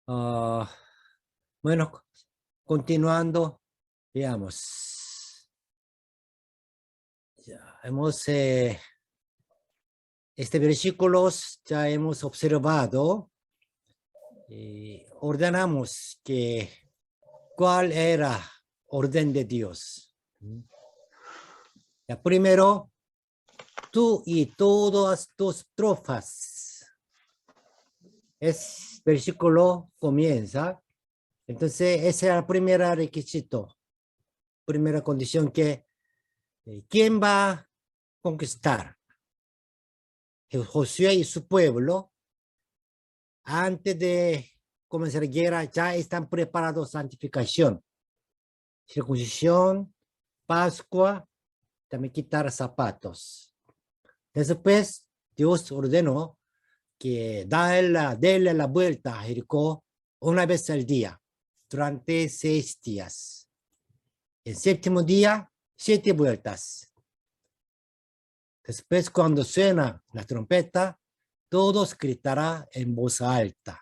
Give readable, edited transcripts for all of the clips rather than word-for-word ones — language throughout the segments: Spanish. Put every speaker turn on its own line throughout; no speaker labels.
Ah, bueno, continuando, veamos. Ya hemos, este versículo ya hemos observado y ordenamos que cuál era orden de Dios. Ya, primero, tú y todas tus tropas. Es versículo comienza. Entonces, ese era el primer requisito, primera condición que ¿quién va a conquistar? Josué y su pueblo, antes de comenzar la guerra, ya están preparados santificación, circuncisión, Pascua, también quitar zapatos. Después, Dios ordenó que déle la vuelta a Jericó una vez al día, durante 6 días. El séptimo día, 7 vueltas. Después, cuando suena la trompeta, todos gritarán en voz alta.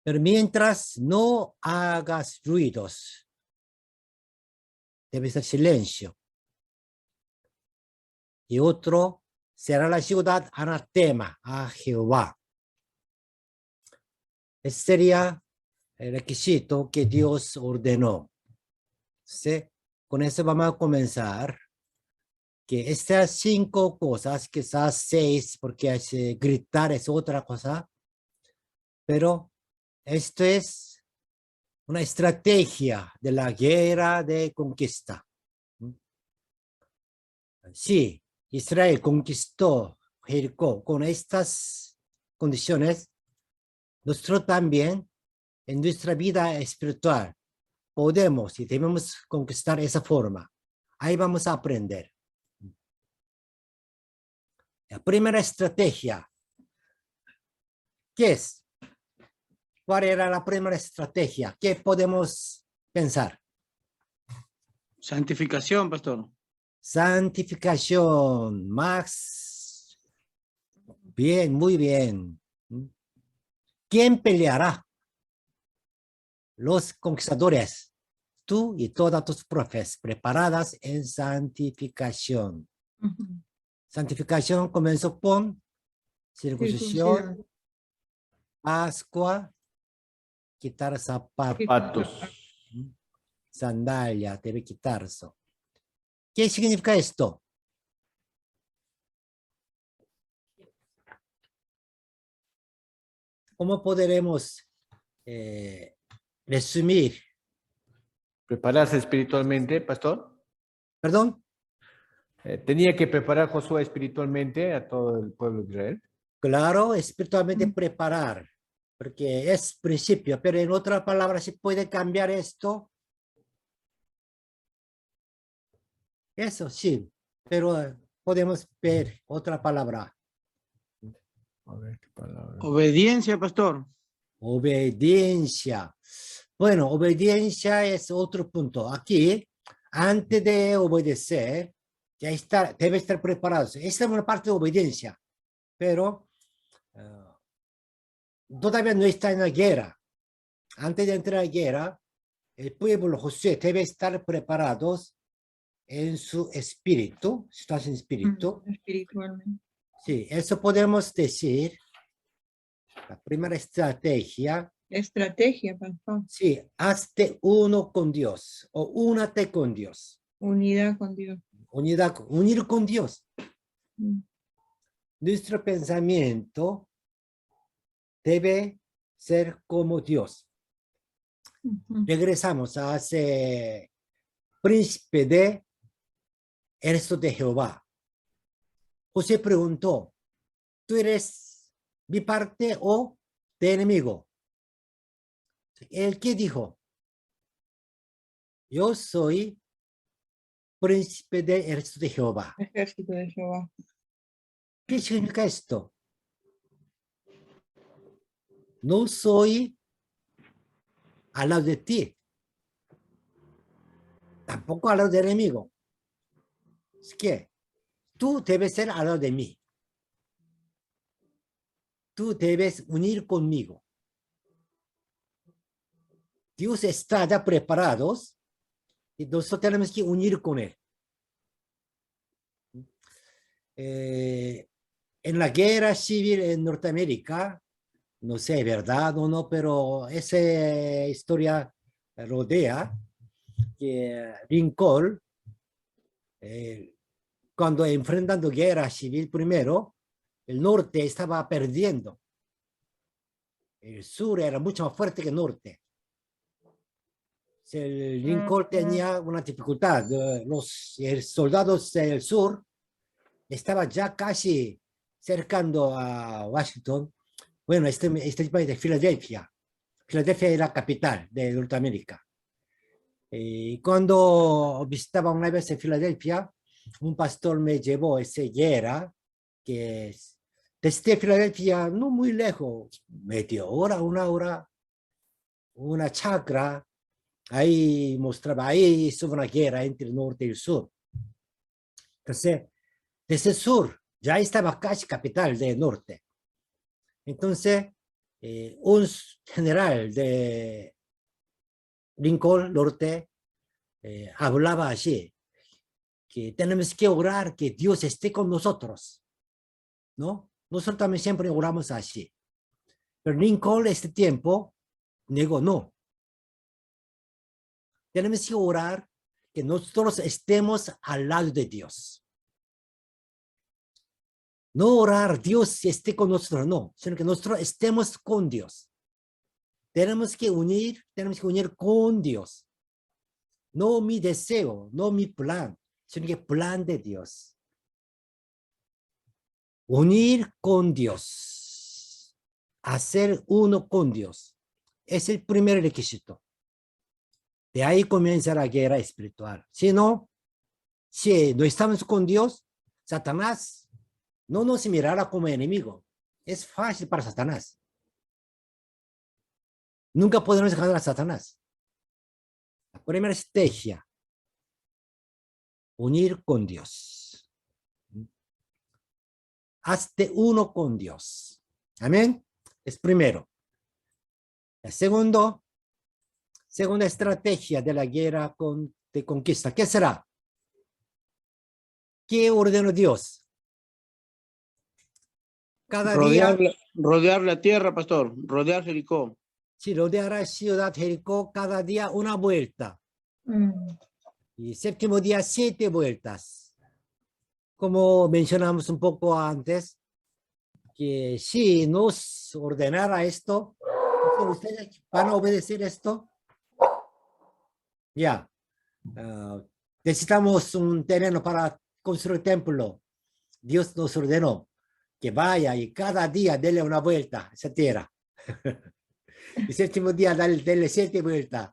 Pero mientras no hagas ruidos, debe ser silencio. Y otro, será la ciudad anatema a Jehová. Ese sería el requisito que Dios ordenó. ¿Sí? Con eso vamos a comenzar. Que estas 5 cosas, quizás 6, porque gritar es otra cosa, pero esto es una estrategia de la guerra de conquista. Sí, Israel conquistó Jericó con estas condiciones. Nosotros también, en nuestra vida espiritual, podemos y debemos conquistar esa forma. Ahí vamos a aprender. La primera estrategia, ¿qué es? ¿Cuál era la primera estrategia? ¿Qué podemos pensar?
Santificación, pastor.
Santificación. Max. Bien, muy bien. ¿Quién peleará? Los conquistadores. Tú y todas tus profes preparadas en santificación. Santificación comenzó con circuncisión, Pascua, quitar zapatos, sandalia, debe quitarse. ¿Qué significa esto? ¿Cómo podremos resumir?
Prepararse espiritualmente, pastor.
¿Perdón?
Tenía que preparar Josué espiritualmente a todo el pueblo de Israel.
Claro, espiritualmente preparar, porque es principio, pero en otra palabra se puede cambiar esto. Eso sí, pero podemos ver otra palabra.
A ver qué palabra.
Obediencia, pastor.
Obediencia. Bueno, obediencia es otro punto. Aquí, antes de obedecer, ya está, debe estar preparado. Esta es una parte de obediencia, pero todavía no está en la guerra. Antes de entrar a la guerra, el pueblo José debe estar preparados en su espíritu, estás en espíritu.
Espiritualmente.
Sí, eso podemos decir. La primera estrategia.
Estrategia, pastor.
Sí, hazte uno con Dios o únate con Dios.
Unidad con Dios.
Unir con Dios.
Mm.
Nuestro pensamiento debe ser como Dios. Regresamos a ese príncipe de ejército de Jehová. José preguntó, ¿tú eres mi parte o de enemigo? ¿El qué dijo? Yo soy príncipe de ejército de Jehová.
Ejército de Jehová.
¿Qué significa esto? No soy al lado de ti, tampoco al lado del enemigo. Es que tú debes ser al lado de mí. Tú debes unir conmigo. Dios está ya preparados y nosotros tenemos que unir con Él. En la guerra civil en Norteamérica, no sé, verdad o no, pero esa historia rodea que Lincoln, cuando enfrentando guerra civil primero, el norte estaba perdiendo. El sur era mucho más fuerte que el norte. El Lincoln tenía una dificultad. Los soldados del sur estaban ya casi cercando a Washington. Bueno, este país de Filadelfia. Filadelfia es la capital de Norteamérica. Y cuando visitaba una vez en Filadelfia, un pastor me llevó a esa guerra que desde Filadelfia, no muy lejos, media hora, una chacra. Ahí mostraba, ahí hizo una guerra entre el norte y el sur. Entonces, desde el sur, ya estaba casi capital del norte. Entonces, un general de Lincoln Norte hablaba así, que tenemos que orar que Dios esté con nosotros, ¿no? Nosotros también siempre oramos así. Pero Lincoln este tiempo negó, no. Tenemos que orar que nosotros estemos al lado de Dios. No orar Dios esté con nosotros, no, sino que nosotros estemos con Dios. Tenemos que unir con Dios. No mi deseo, no mi plan, sino que el plan de Dios. Unir con Dios. Hacer uno con Dios. Es el primer requisito. De ahí comienza la guerra espiritual. Si no estamos con Dios, Satanás no nos mirará como enemigo. Es fácil para Satanás. Nunca podremos ganar a Satanás. La primera estrategia, unir con Dios. Hazte uno con Dios. Amén. Es primero. La segunda estrategia de la guerra de conquista. ¿Qué será? ¿Qué ordenó Dios? Cada día,
Rodear la tierra, pastor. Rodear Jericó.
si rodeará ciudad Jericó, cada día una vuelta. Y séptimo día, 7 vueltas. Como mencionamos un poco antes, que si nos ordenara esto, ¿ustedes van a obedecer esto? Ya. Necesitamos un terreno para construir templo. Dios nos ordenó que vaya y cada día dele una vuelta a esa tierra. El séptimo día dale 7 vueltas.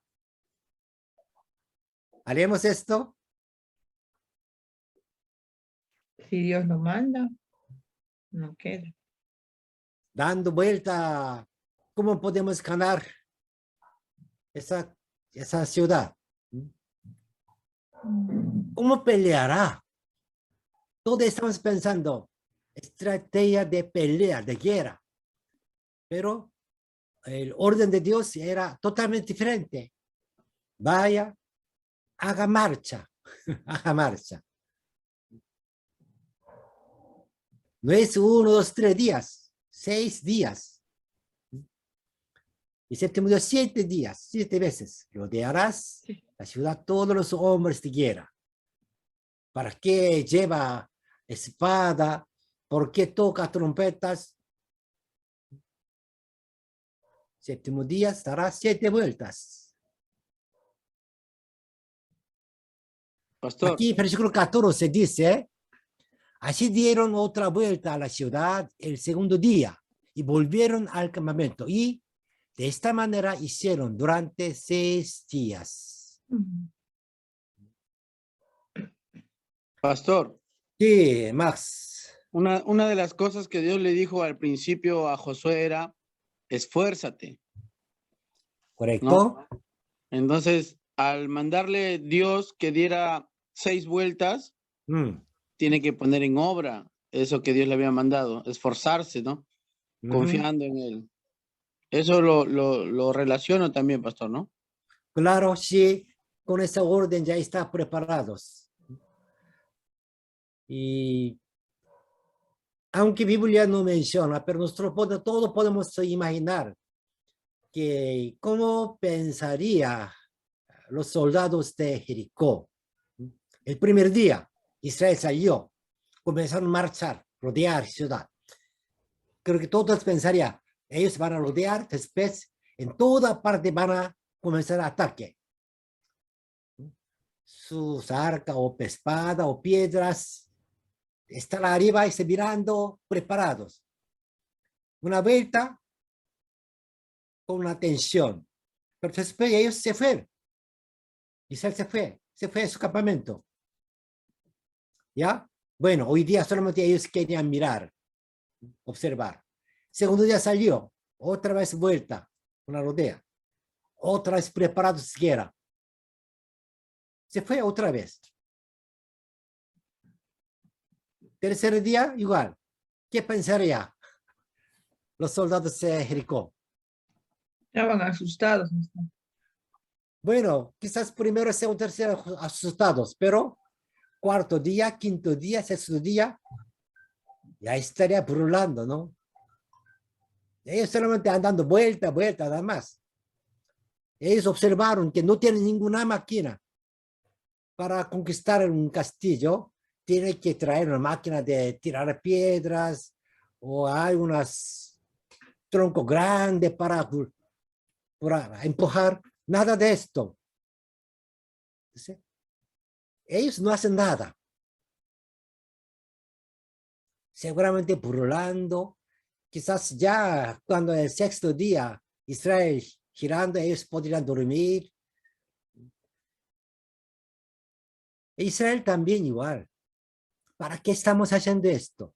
¿Haremos esto?
Si Dios lo manda, no queda.
Dando vuelta, ¿cómo podemos ganar esa ciudad? ¿Cómo peleará? Todos estamos pensando estrategia de pelea, de guerra. Pero el orden de Dios era totalmente diferente. Vaya, haga marcha, haga marcha. No es 1, 2, 3 días, 6 días. Y séptimo día, 7 días, 7 veces. Rodearás la ciudad todos los hombres de guerra. ¿Para qué lleva espada? ¿Por qué toca trompetas? Séptimo día dará 7 vueltas.
Pastor.
Aquí, versículo 14 dice, así dieron otra vuelta a la ciudad el segundo día y volvieron al campamento. Y de esta manera hicieron durante 6 días.
Pastor.
Sí, Max.
Una de las cosas que Dios le dijo al principio a Josué era, esfuérzate.
¿Correcto?
¿No? Entonces, al mandarle Dios que diera 6 vueltas, tiene que poner en obra eso que Dios le había mandado, esforzarse, ¿no? Confiando en él. Eso lo relaciono también, pastor, ¿no?
Claro, sí, con esa orden ya está preparados. Y aunque Biblia no menciona, pero nosotros todos podemos imaginar que cómo pensaría los soldados de Jericó. El primer día, Israel salió, comenzaron a marchar, rodear ciudad. Creo que todos pensarían, ellos van a rodear, después en toda parte van a comenzar a ataque. Sus arcas o espada o piedras están arriba y se mirando preparados. Una vuelta con una tensión. Pero después ellos se fueron. Israel se fue a su campamento. ¿Ya? Bueno, hoy día solamente ellos querían mirar, observar. Segundo día salió, otra vez vuelta, una rodea. Otra vez preparado siquiera. Se fue otra vez. Tercer día, igual. ¿Qué pensaría los soldados de Jericó?
Estaban asustados.
Bueno, quizás primero, segundo, tercero asustados, pero cuarto día, quinto día, sexto día, ya estaría burlando, ¿no? Ellos solamente andando vuelta, vuelta, nada más. Ellos observaron que no tienen ninguna máquina para conquistar un castillo. Tiene que traer una máquina de tirar piedras o hay unos troncos grandes para empujar. Nada de esto. ¿Sí? Ellos no hacen nada. Seguramente burlando. Quizás ya cuando el sexto día Israel girando, ellos podrían dormir. Israel también igual. ¿Para qué estamos haciendo esto?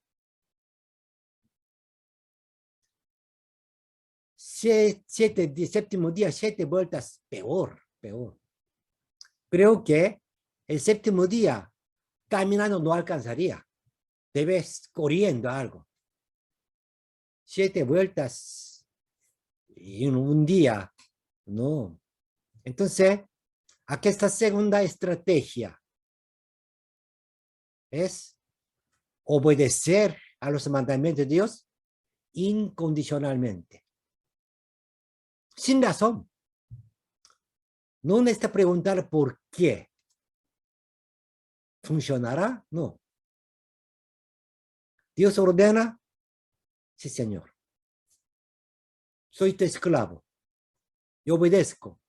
Séptimo día, 7 vueltas, peor. Creo que el séptimo día caminando no alcanzaría. Debes corriendo algo. 7 vueltas en un día, no. Entonces, aquí esta segunda estrategia es obedecer a los mandamientos de Dios incondicionalmente. Sin razón. No necesita preguntar por qué. ¿Funcionará? No. Dios ordena. Sí, Señor. Soy tu esclavo. Yo obedezco.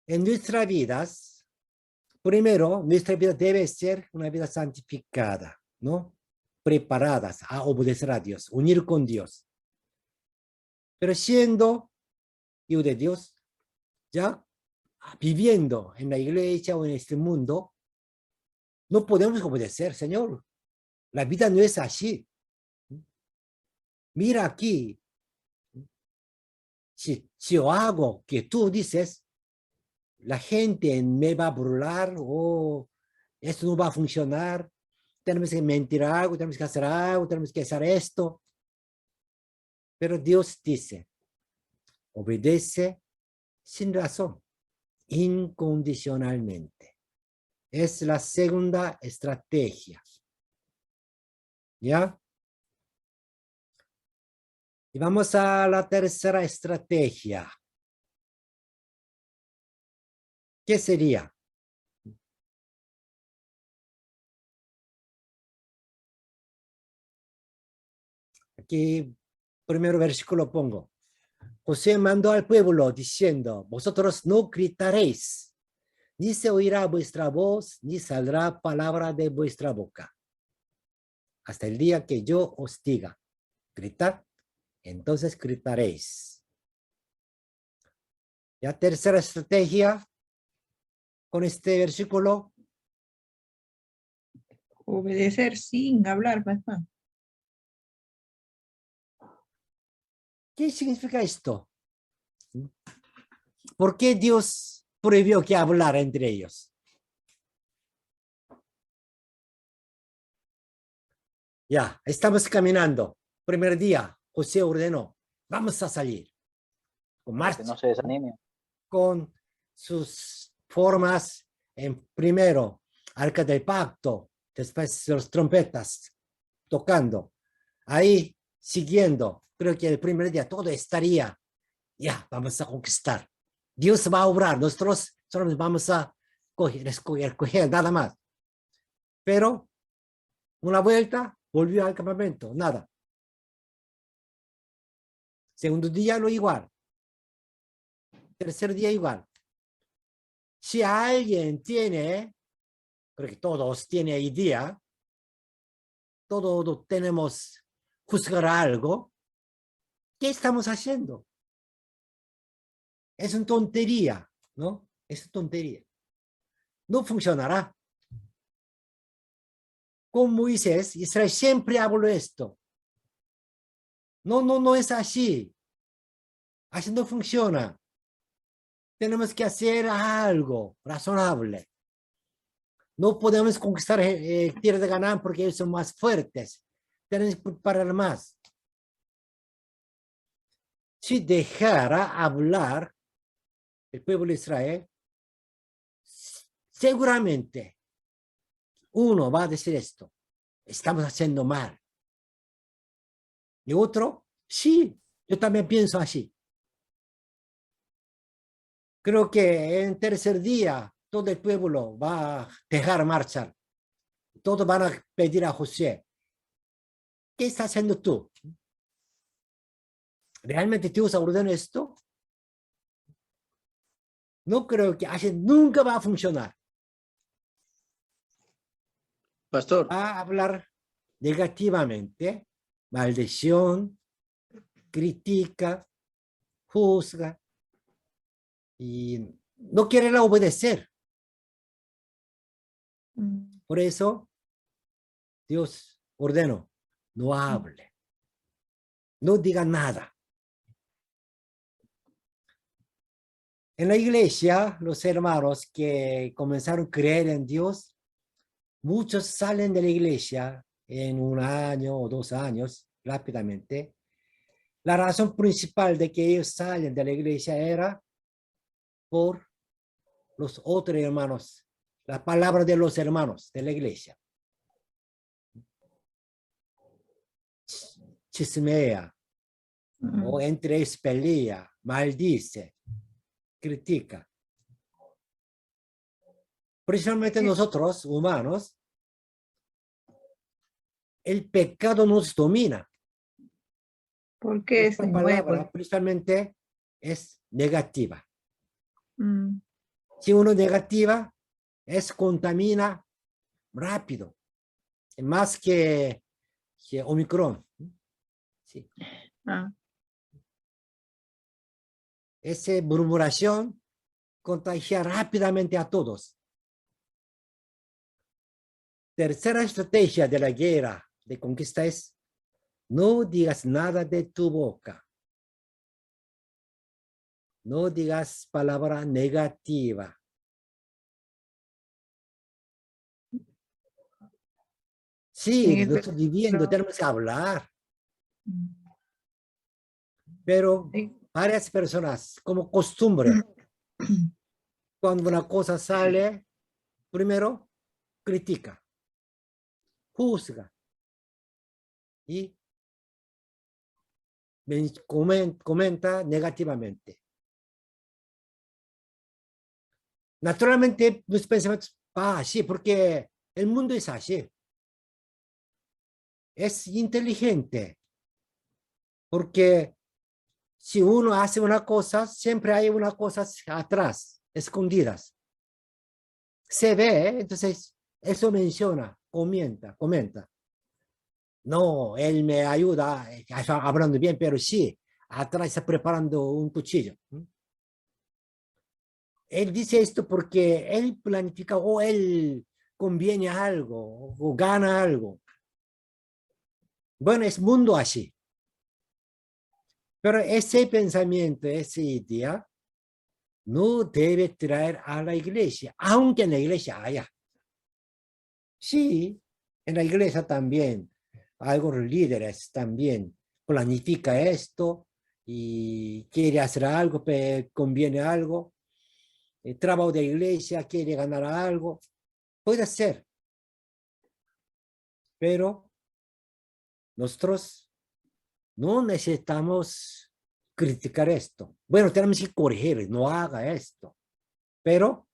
En nuestras vidas, primero, nuestra vida debe ser una vida santificada, ¿no? Preparadas a obedecer a Dios, unir con Dios. Pero siendo hijo de Dios, ya viviendo en la iglesia o en este mundo, no podemos obedecer, Señor. La vida no es así. Mira aquí. Si yo hago que tú dices, la gente me va a burlar o esto no va a funcionar, tenemos que mentir algo, tenemos que hacer algo, tenemos que hacer esto. Pero Dios dice, obedece sin razón, incondicionalmente. Es la segunda estrategia. ¿Ya? Y vamos a la tercera estrategia. ¿Qué sería? Aquí, primero versículo pongo. José mandó al pueblo diciendo, vosotros no gritaréis, ni se oirá vuestra voz, ni saldrá palabra de vuestra boca, hasta el día que yo os diga, gritad, entonces gritaréis. Ya tercera estrategia con este versículo.
Obedecer sin hablar, papá.
¿Qué significa esto? ¿Por qué Dios prohibió que hablara entre ellos? Ya, estamos caminando. Primer día, José ordenó, vamos a salir. con
para que
marcha,
no se desanime.
con sus formas, en primero, Arca del Pacto, después los trompetas tocando, ahí siguiendo, creo que el primer día todo estaría, ya, vamos a conquistar. Dios va a obrar, nosotros solo vamos a coger, nada más. Pero una vuelta, volvió al campamento, nada. Segundo día lo igual. Tercer día igual. Si alguien tiene, creo que todos tienen idea, todos tenemos juzgar algo, ¿qué estamos haciendo? Es una tontería, ¿no? Es una tontería. No funcionará. Con Moisés, Israel siempre habló esto. No es así. Así no funciona. Tenemos que hacer algo razonable. No podemos conquistar tierra de Canaán porque ellos son más fuertes. Tenemos que preparar más. Si dejara hablar el pueblo de Israel, seguramente uno va a decir esto. Estamos haciendo mal. Y otro, sí, yo también pienso así. Creo que en tercer día todo el pueblo va a dejar marchar. Todos van a pedir a José, ¿qué está haciendo tú? ¿Realmente Dios ordenó esto? No creo que así nunca va a funcionar.
Pastor,
Va a hablar negativamente, maldición, critica, juzga y no quiere obedecer. Por eso Dios ordenó, no hable, no diga nada. En la iglesia, los hermanos que comenzaron a creer en Dios, muchos salen de la iglesia en 1 año o 2 años, rápidamente. La razón principal de que ellos salen de la iglesia era por los otros hermanos, la palabra de los hermanos de la iglesia. Chismea, o entre ellos pelea, maldice, critica. Principalmente nosotros, humanos, el pecado nos domina.
¿Por qué,
Esta
señor?
palabra principalmente es negativa. Si uno negativa, contamina rápido, más que Omicron. Sí. Esa murmuración contagia rápidamente a todos. Tercera estrategia de la guerra de conquista es no digas nada de tu boca. No digas palabra negativa. Sí, no estoy viviendo, tenemos que hablar. Pero varias personas, como costumbre, cuando una cosa sale, primero critica, juzga y comenta negativamente. Naturalmente, los pensamientos, sí, porque el mundo es así. Es inteligente, porque si uno hace una cosa, siempre hay una cosa atrás, escondidas. Se ve, entonces eso menciona, comenta. No, él me ayuda, está hablando bien, pero sí, atrás está preparando un cuchillo. Él dice esto porque él planifica o él conviene a algo o gana algo. Bueno, es mundo así. Pero ese pensamiento, esa idea, no debe traer a la iglesia, aunque en la iglesia haya. Sí, en la iglesia también, algunos líderes también planifica esto y quiere hacer algo, conviene algo, el trabajo de iglesia, quiere ganar algo, puede ser, pero nosotros no necesitamos criticar esto. Bueno, tenemos que corregir, no haga esto, pero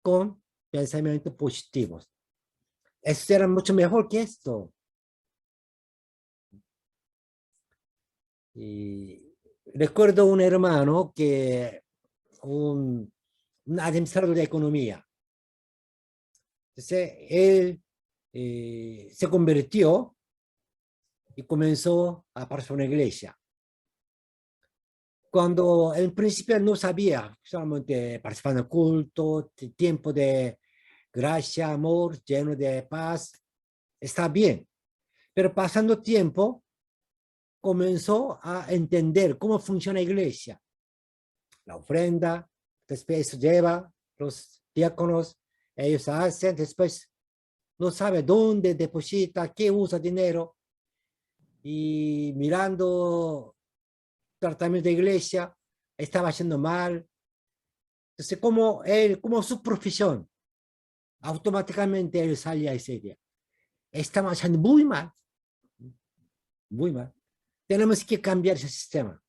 con pensamientos positivos. Eso será mucho mejor que esto. Y recuerdo un hermano que un administrador de economía. Entonces, él se convirtió y comenzó a participar en una iglesia. Cuando en principio no sabía, solamente participar en el culto, tiempo de gracia, amor, lleno de paz, está bien. Pero pasando tiempo, comenzó a entender cómo funciona la iglesia. La ofrenda, después lleva los diáconos, ellos hacen, después no sabe dónde deposita, qué usa dinero, y mirando tratamiento de iglesia, estaba haciendo mal. Entonces, como su profesión, automáticamente él salía a ese día. Estaba haciendo muy mal, muy mal. Tenemos que cambiar ese sistema.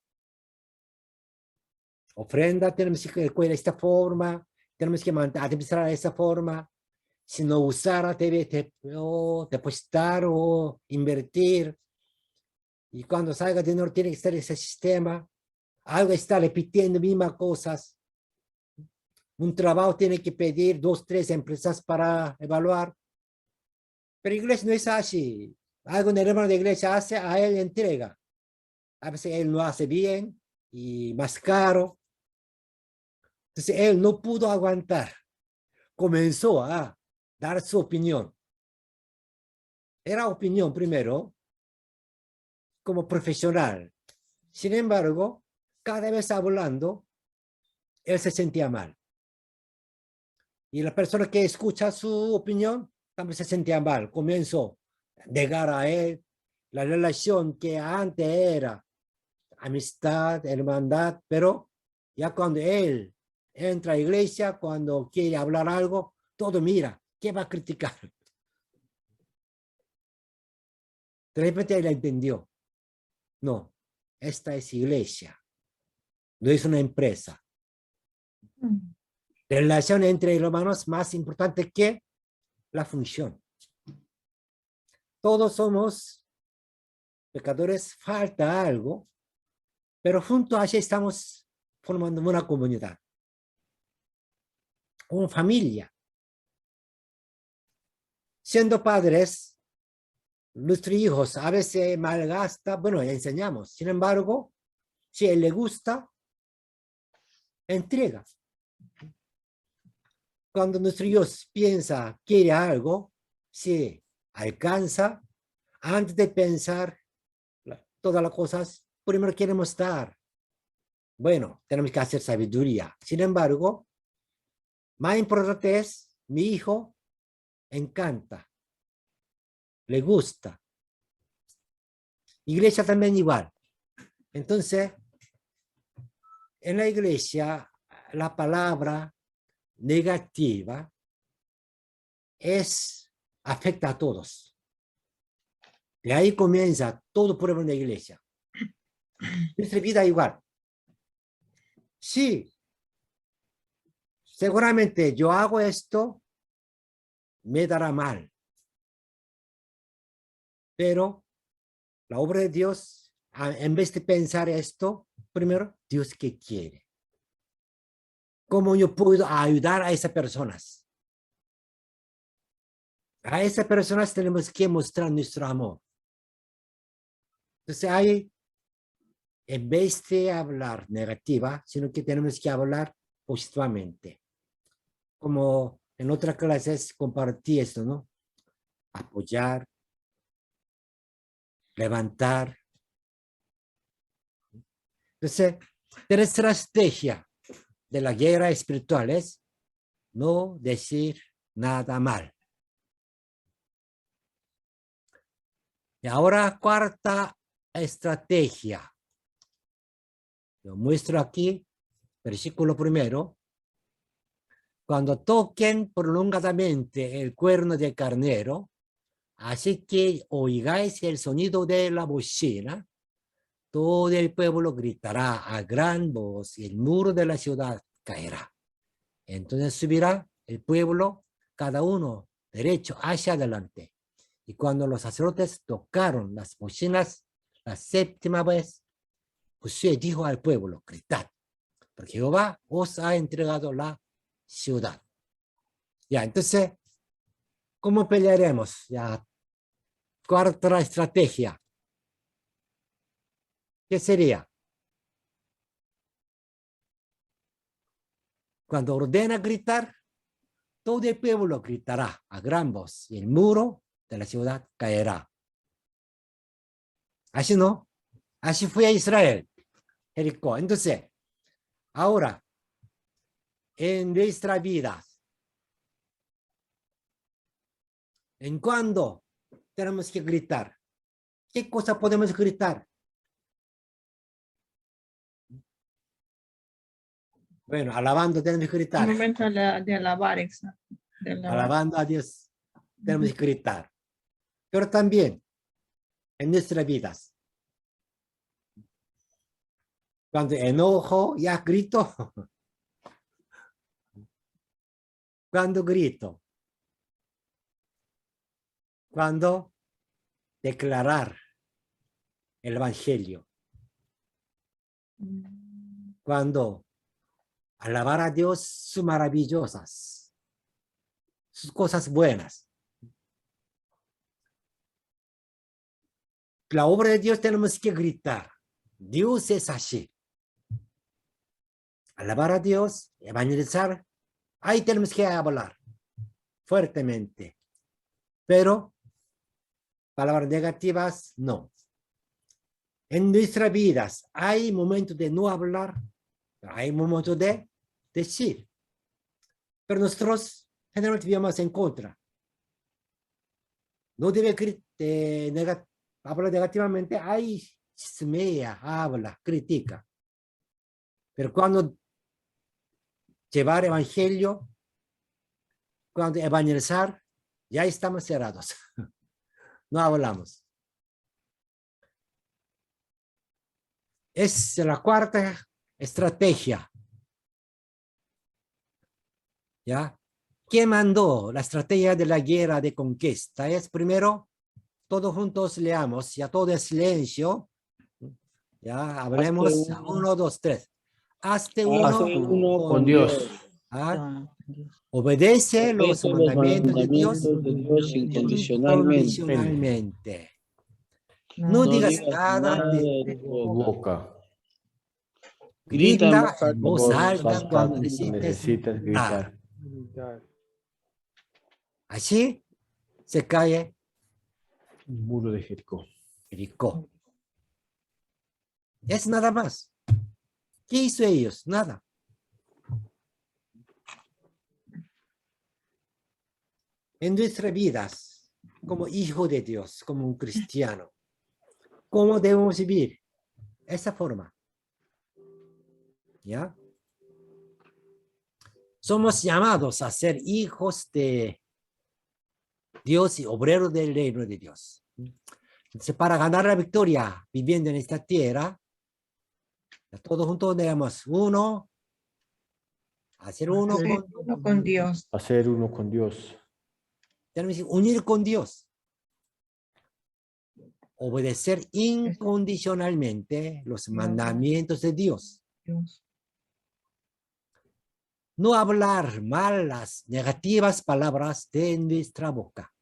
Ofrenda, tenemos que cuidar de esta forma, tenemos que administrar de esta forma. Si no usara, debe depositar o invertir. Y cuando salga dinero, tiene que estar ese sistema. Algo está repitiendo mismas cosas. Un trabajo tiene que pedir 2, 3 empresas para evaluar. Pero iglesia no es así. Algo un hermano de iglesia hace, a él entrega. A veces él lo hace bien y más caro. Entonces él no pudo aguantar. Comenzó a dar su opinión. Era opinión primero, como profesional. Sin embargo, cada vez hablando, él se sentía mal. Y la persona que escucha su opinión también se sentía mal. Comenzó a negar a él la relación que antes era amistad, hermandad, pero ya cuando él entra a la iglesia, cuando quiere hablar algo, todo mira, ¿qué va a criticar? De repente él entendió. No, esta es iglesia, no es una empresa. La relación entre hermanos es más importante que la función. Todos somos pecadores, falta algo, pero juntos allí estamos formando una comunidad, una familia. Siendo padres, nuestros hijos a veces malgasta, bueno, le enseñamos. Sin embargo, si a él le gusta, entrega. Cuando nuestro Dios piensa, quiere algo, si alcanza, antes de pensar todas las cosas, primero queremos dar. Bueno, tenemos que hacer sabiduría. Sin embargo, más importante es, mi hijo encanta, le gusta. Iglesia también igual. Entonces, en la iglesia, la palabra negativa afecta a todos. De ahí comienza todo problema de la iglesia. Nuestra vida igual. Sí, seguramente yo hago esto, me dará mal. Pero la obra de Dios, en vez de pensar esto, primero, Dios qué quiere. ¿Cómo yo puedo ayudar a esas personas? A esas personas tenemos que mostrar nuestro amor. Entonces hay, en vez de hablar negativa, sino que tenemos que hablar positivamente. Como en otras clases compartí esto, ¿no? Apoyar, levantar. Entonces, la estrategia de la guerra espiritual es no decir nada mal. Y ahora, cuarta estrategia. Yo muestro aquí, versículo 1. Cuando toquen prolongadamente el cuerno del carnero, así que oigáis el sonido de la bocina, todo el pueblo gritará a gran voz y el muro de la ciudad caerá. Entonces subirá el pueblo, cada uno derecho hacia adelante. Y cuando los sacerdotes tocaron las bocinas la 7ª vez, Josué dijo al pueblo, gritad, porque Jehová os ha entregado la ciudad. Ya, entonces, ¿cómo pelearemos? Ya, cuarta estrategia. ¿Qué sería? Cuando ordena gritar, todo el pueblo gritará a gran voz y el muro de la ciudad caerá. Así no, así fue a Israel, Jericó. Entonces, ahora, en nuestra vida, ¿en cuándo tenemos que gritar? ¿Qué cosa podemos gritar? Bueno, alabando tenemos que
El
gritar.
momento de alabar, exacto. De alabar.
Alabando a Dios tenemos que gritar. Pero también en nuestras vidas. Cuando enojo, ya grito. Cuando grito. Cuando declarar el evangelio. Cuando alabar a Dios sus maravillosas, sus cosas buenas. La obra de Dios tenemos que gritar. Dios es así. Alabar a Dios, evangelizar, ahí tenemos que hablar fuertemente. Pero palabras negativas, no. En nuestras vidas hay momentos de no hablar, hay momentos de decir. Pero nosotros generalmente vivimos en contra. No debe hablar negativamente, ahí chismea, habla, critica. Pero cuando llevar evangelio, cuando evangelizar, ya estamos cerrados. No hablamos. Es la cuarta estrategia. ¿Ya? ¿Quién mandó la estrategia de la guerra de conquista? Es primero, todos juntos leamos, ya todo es silencio. Ya, hablemos. 1, 2, 3. Hazte uno
con Dios.
¿Ah? Obedece los mandamientos de Dios incondicionalmente. No digas nada de tu boca. Grita en voz alta cuando necesites gritar. Así se cae
El muro de Jericó.
Jericó. Es nada más. ¿Qué hizo ellos? Nada. En nuestras vidas, como hijo de Dios, como un cristiano, ¿cómo debemos vivir? Esa forma. ¿Ya? Somos llamados a ser hijos de Dios y obreros del reino de Dios. Entonces, para ganar la victoria viviendo en esta tierra, todos juntos debemos hacer uno
con Dios.
Hacer uno con Dios.
Tenemos que unir con Dios. Obedecer incondicionalmente los mandamientos de Dios. No hablar malas, negativas palabras de nuestra boca.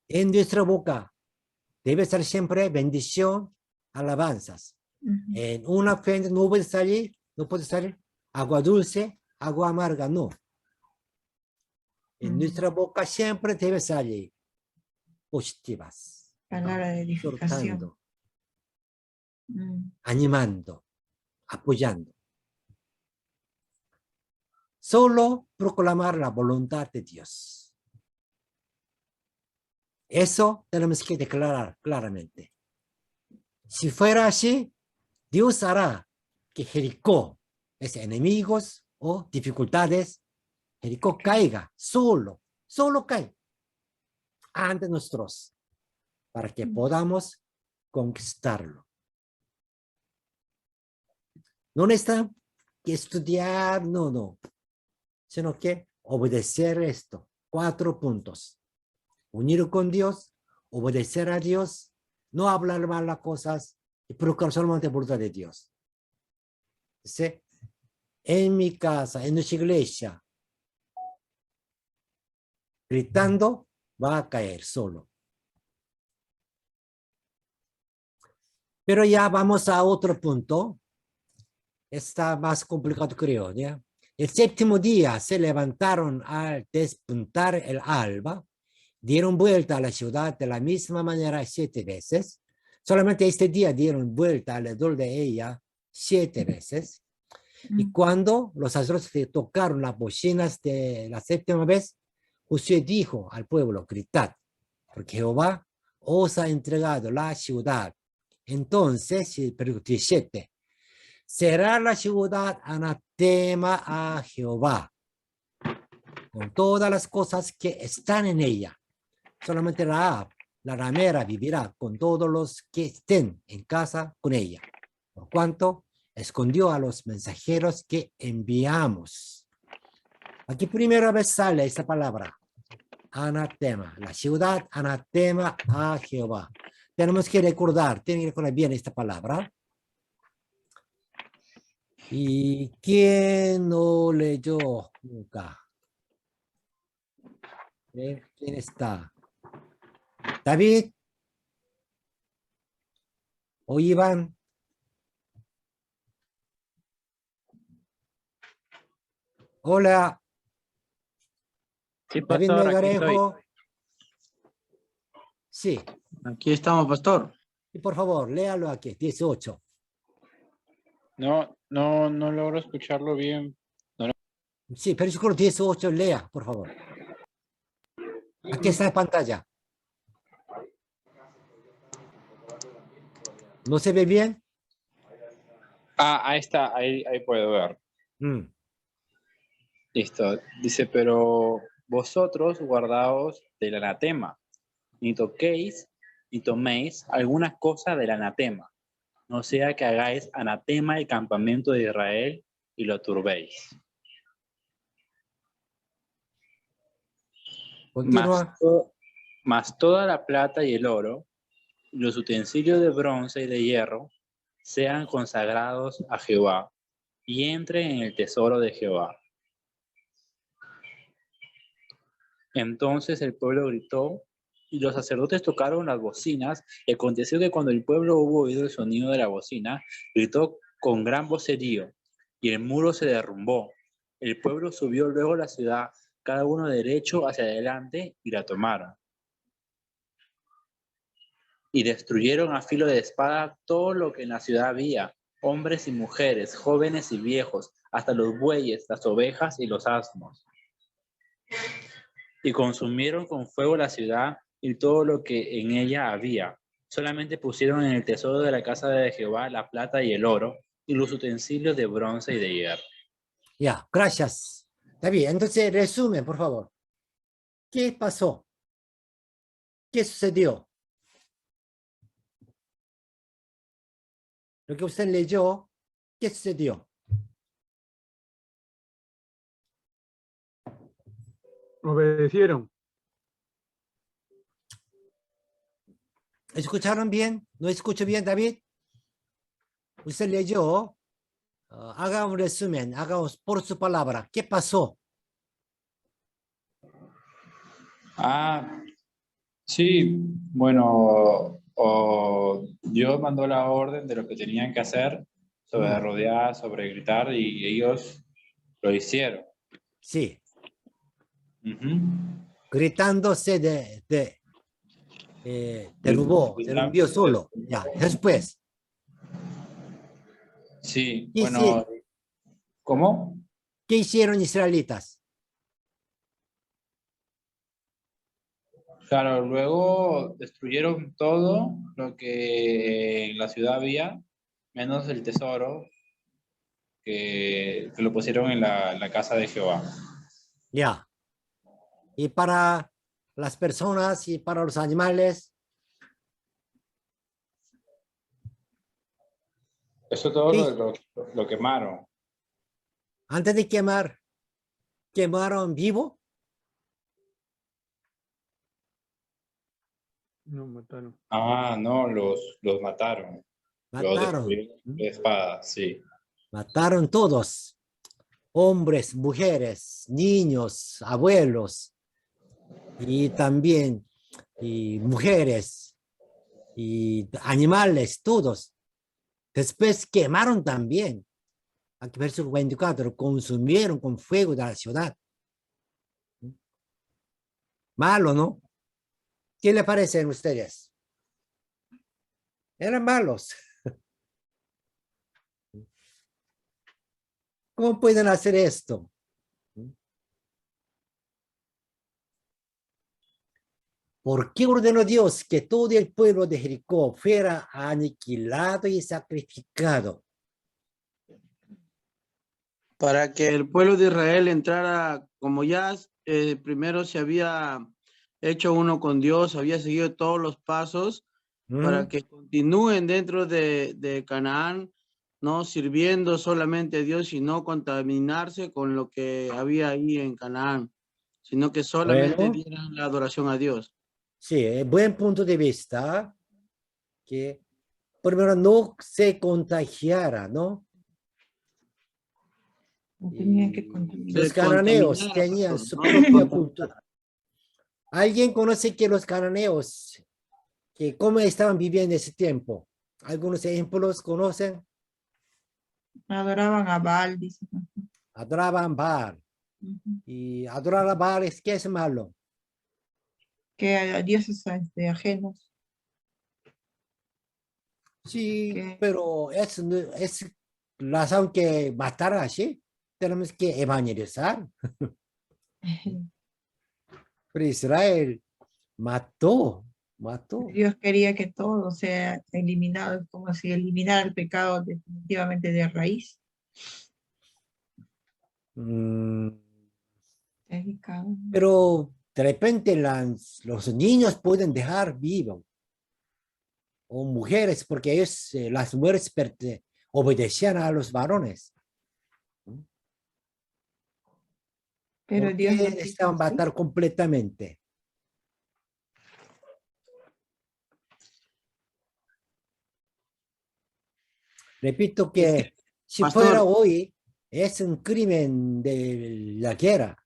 En nuestra boca debe estar siempre bendición, alabanzas. En una fuente no puede salir agua dulce, agua amarga, no. En nuestra boca siempre debe salir positivas.
Palabra de edificación.
Exhortando, animando, apoyando. Solo proclamar la voluntad de Dios. Eso tenemos que declarar claramente. Si fuera así, Dios hará que Jericó, es enemigos o dificultades, Jericó caiga solo cae ante nosotros para que podamos conquistarlo. No necesitan que estudiar, no, sino que obedecer esto. 4 puntos. Unir con Dios, obedecer a Dios, no hablar mal las cosas y procurar solamente la voluntad de Dios. ¿Sí? En mi casa, en nuestra iglesia, gritando, va a caer solo. Pero ya vamos a otro punto. Está más complicado, creo. ¿Ya? El séptimo día se levantaron al despuntar el alba, dieron vuelta a la ciudad de la misma manera 7 veces. Solamente este día dieron vuelta alrededor de ella 7 veces. Y cuando los sacerdotes tocaron las bocinas de la séptima vez, Josué dijo al pueblo, gritad, porque Jehová os ha entregado la ciudad. Entonces, el 17, será la ciudad anatema a Jehová, con todas las cosas que están en ella. Solamente Rahab, la ramera, vivirá con todos los que estén en casa con ella, por cuanto escondió a los mensajeros que enviamos. Aquí primera vez sale esta palabra, anatema, la ciudad anatema a Jehová. Tenemos que recordar, tienen que recordar bien esta palabra. ¿Y quién no leyó nunca? ¿Quién está? ¿David? ¿O Iván? Hola.
Sí,
David
pastor, aquí estoy.
Melgarejo. Sí.
Aquí estamos, pastor.
Y por favor, léalo aquí, 18.
No logro escucharlo bien.
Sí, pero yo creo 18, lea, por favor. Aquí está en pantalla. ¿No se ve bien?
Ahí está, ahí puedo ver. Listo. Dice, pero vosotros guardaos del anatema, ni toquéis, ni toméis alguna cosa del anatema, no sea que hagáis anatema el campamento de Israel y lo turbéis.
Continúa.
Mas toda la plata y el oro, y los utensilios de bronce y de hierro, sean consagrados a Jehová, y entren en el tesoro de Jehová. Entonces el pueblo gritó, y los sacerdotes tocaron las bocinas, y aconteció que cuando el pueblo hubo oído el sonido de la bocina, gritó con gran vocerío, y el muro se derrumbó. El pueblo subió luego a la ciudad, cada uno derecho hacia adelante, y la tomaron. Y destruyeron a filo de espada todo lo que en la ciudad había, hombres y mujeres, jóvenes y viejos, hasta los bueyes, las ovejas y los asnos. Y consumieron con fuego la ciudad y todo lo que en ella había. Solamente pusieron en el tesoro de la casa de Jehová la plata y el oro, y los utensilios de bronce y de hierro.
Ya, gracias. Está bien, entonces resumen, por favor. ¿Qué pasó? ¿Qué sucedió? Lo que usted leyó, ¿qué sucedió?
Obedecieron.
¿Escucharon bien? ¿No escucho bien, David? Usted leyó. Haga un resumen, hagamos por su palabra. ¿Qué pasó?
Sí, bueno, Dios mandó la orden de lo que tenían que hacer, sobre rodear, sobre gritar, y ellos lo hicieron.
Sí. Gritándose derrubó, se envió solo. Ya, después.
Sí, bueno, ¿cómo?
¿Qué hicieron israelitas?
Claro, luego destruyeron todo lo que en la ciudad había menos el tesoro que lo pusieron en la casa de Jehová.
Ya. Y para las personas y para los animales.
Eso todo
Sí.
lo quemaron.
Antes de quemar, quemaron vivo.
No, mataron.
Ah, no, los mataron. Los
Mataron.
destruyeron de espada, sí.
Mataron todos. Hombres, mujeres, niños, abuelos. Y también y mujeres y animales, todos. Después quemaron también. Aquí verso 24, consumieron con fuego de la ciudad. Malo, ¿no? ¿Qué le parecen ustedes? Eran malos. ¿Cómo pueden hacer esto? ¿Por qué ordenó Dios que todo el pueblo de Jericó fuera aniquilado y sacrificado?
Para que el pueblo de Israel entrara, como ya primero se había hecho uno con Dios, había seguido todos los pasos, para que continúen dentro de Canaán, no sirviendo solamente a Dios y no contaminarse con lo que había ahí en Canaán, sino que solamente
Bueno,
dieran la adoración a Dios.
sí, buen punto de vista, que primero no se contagiara, ¿no?
No tenían que
Y
contaminar.
los cananeos
contaminara,
tenían
pastor,
su
no
propia
contaminara.
cultura. ¿Alguien conoce que los cananeos, que cómo estaban viviendo ese tiempo? ¿Algunos ejemplos conocen?
Adoraban a Baal, dice.
Adoraban Baal. Y adorar a Baal es que es malo.
Que a dioses ajenos.
Sí,
Que
pero es razón que matar así. Tenemos que evangelizar. Pero Israel mató.
Dios quería que todo sea eliminado, como si eliminara el pecado definitivamente de raíz.
Mm,
Dedicado.
pero de repente los niños pueden dejar vivos. O mujeres, porque ellos, las mujeres obedecían a los varones.
Pero
¿Por
Dios
qué
no quiso
estaban
así.
matar completamente? Repito
Es
que
que,
si fuera
pastor,
hoy, es un crimen de la guerra.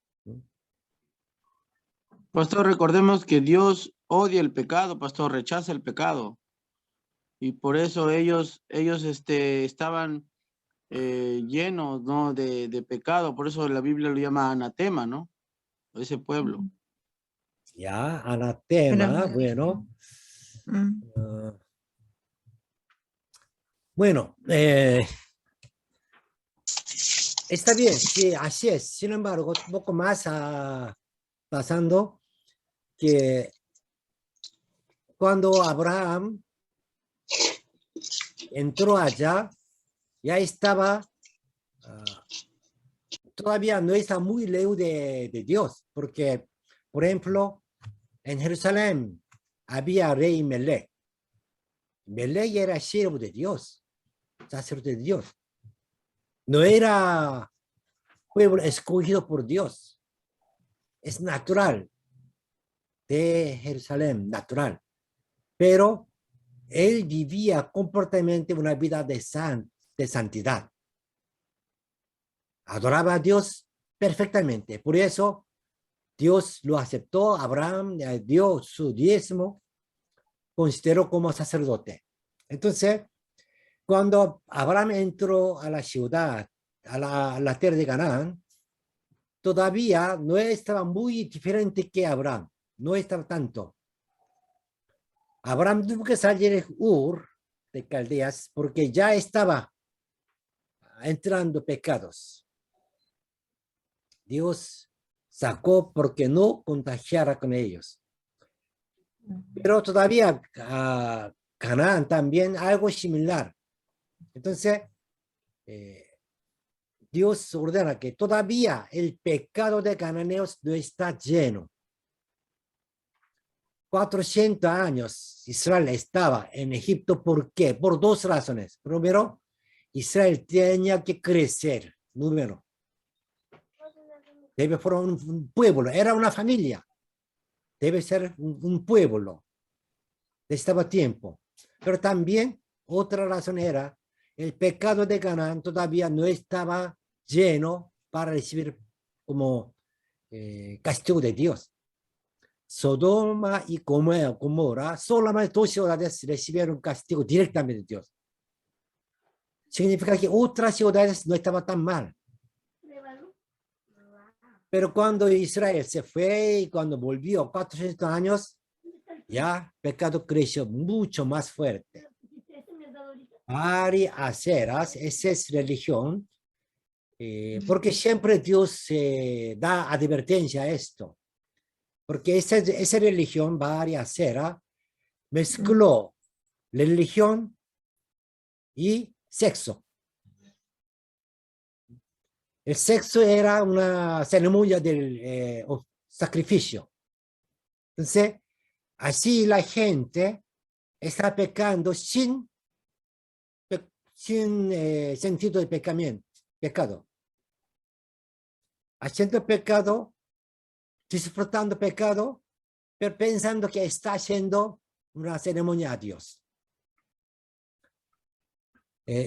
recordemos que Dios odia el pecado, pastor, rechaza el pecado. Y por eso ellos estaban llenos, ¿no? de pecado. Por eso la Biblia lo llama anatema, ¿no? Ese pueblo.
Ya,
Una
anatema,
maldición.
bueno. Bueno, está bien, sí, así es. Sin embargo, un poco más pasando que cuando Abraham entró allá, ya estaba, todavía no está muy lejos de Dios, porque, por ejemplo, en Jerusalén había rey Melech. Melech era siervo de Dios, sacerdote de Dios. No era pueblo escogido por Dios. Es natural de Jerusalén, natural. Pero él vivía completamente una vida de santidad. Adoraba a Dios perfectamente. Por eso Dios lo aceptó. Abraham dio su diezmo, consideró como sacerdote. Entonces, cuando Abraham entró a la ciudad, a la tierra de Canaán, todavía no estaba muy diferente que Abraham. No estaba tanto. Abraham tuvo que salir de Ur de Caldeas porque ya estaba entrando pecados. Dios sacó porque no contagiara con ellos. Pero todavía Canaán también algo similar. Entonces, Dios ordena que todavía el pecado de cananeos no está lleno. 400 años Israel estaba en Egipto. ¿Por qué? Por dos razones. Primero, Israel tenía que crecer. Número. Debe ser un pueblo, era una familia. Debe ser un pueblo. Necesitaba tiempo. Pero también otra razón era el pecado de Canaán todavía no estaba lleno para recibir como castigo de Dios. Sodoma y Gomorra, solamente 2 ciudades recibieron castigo directamente de Dios. Significa que otras ciudades no estaban tan mal. Pero cuando Israel se fue y cuando volvió 400 años, ya el pecado creció mucho más fuerte. Ari Aceras, esa es religión, porque siempre Dios da advertencia a esto. Porque esa religión, Baal Asera, mezcló la religión y sexo. El sexo era una ceremonia del sacrificio. Entonces, así la gente está pecando sin sentido de pecado. Haciendo pecado, disfrutando pecado, pero pensando que está haciendo una ceremonia a Dios.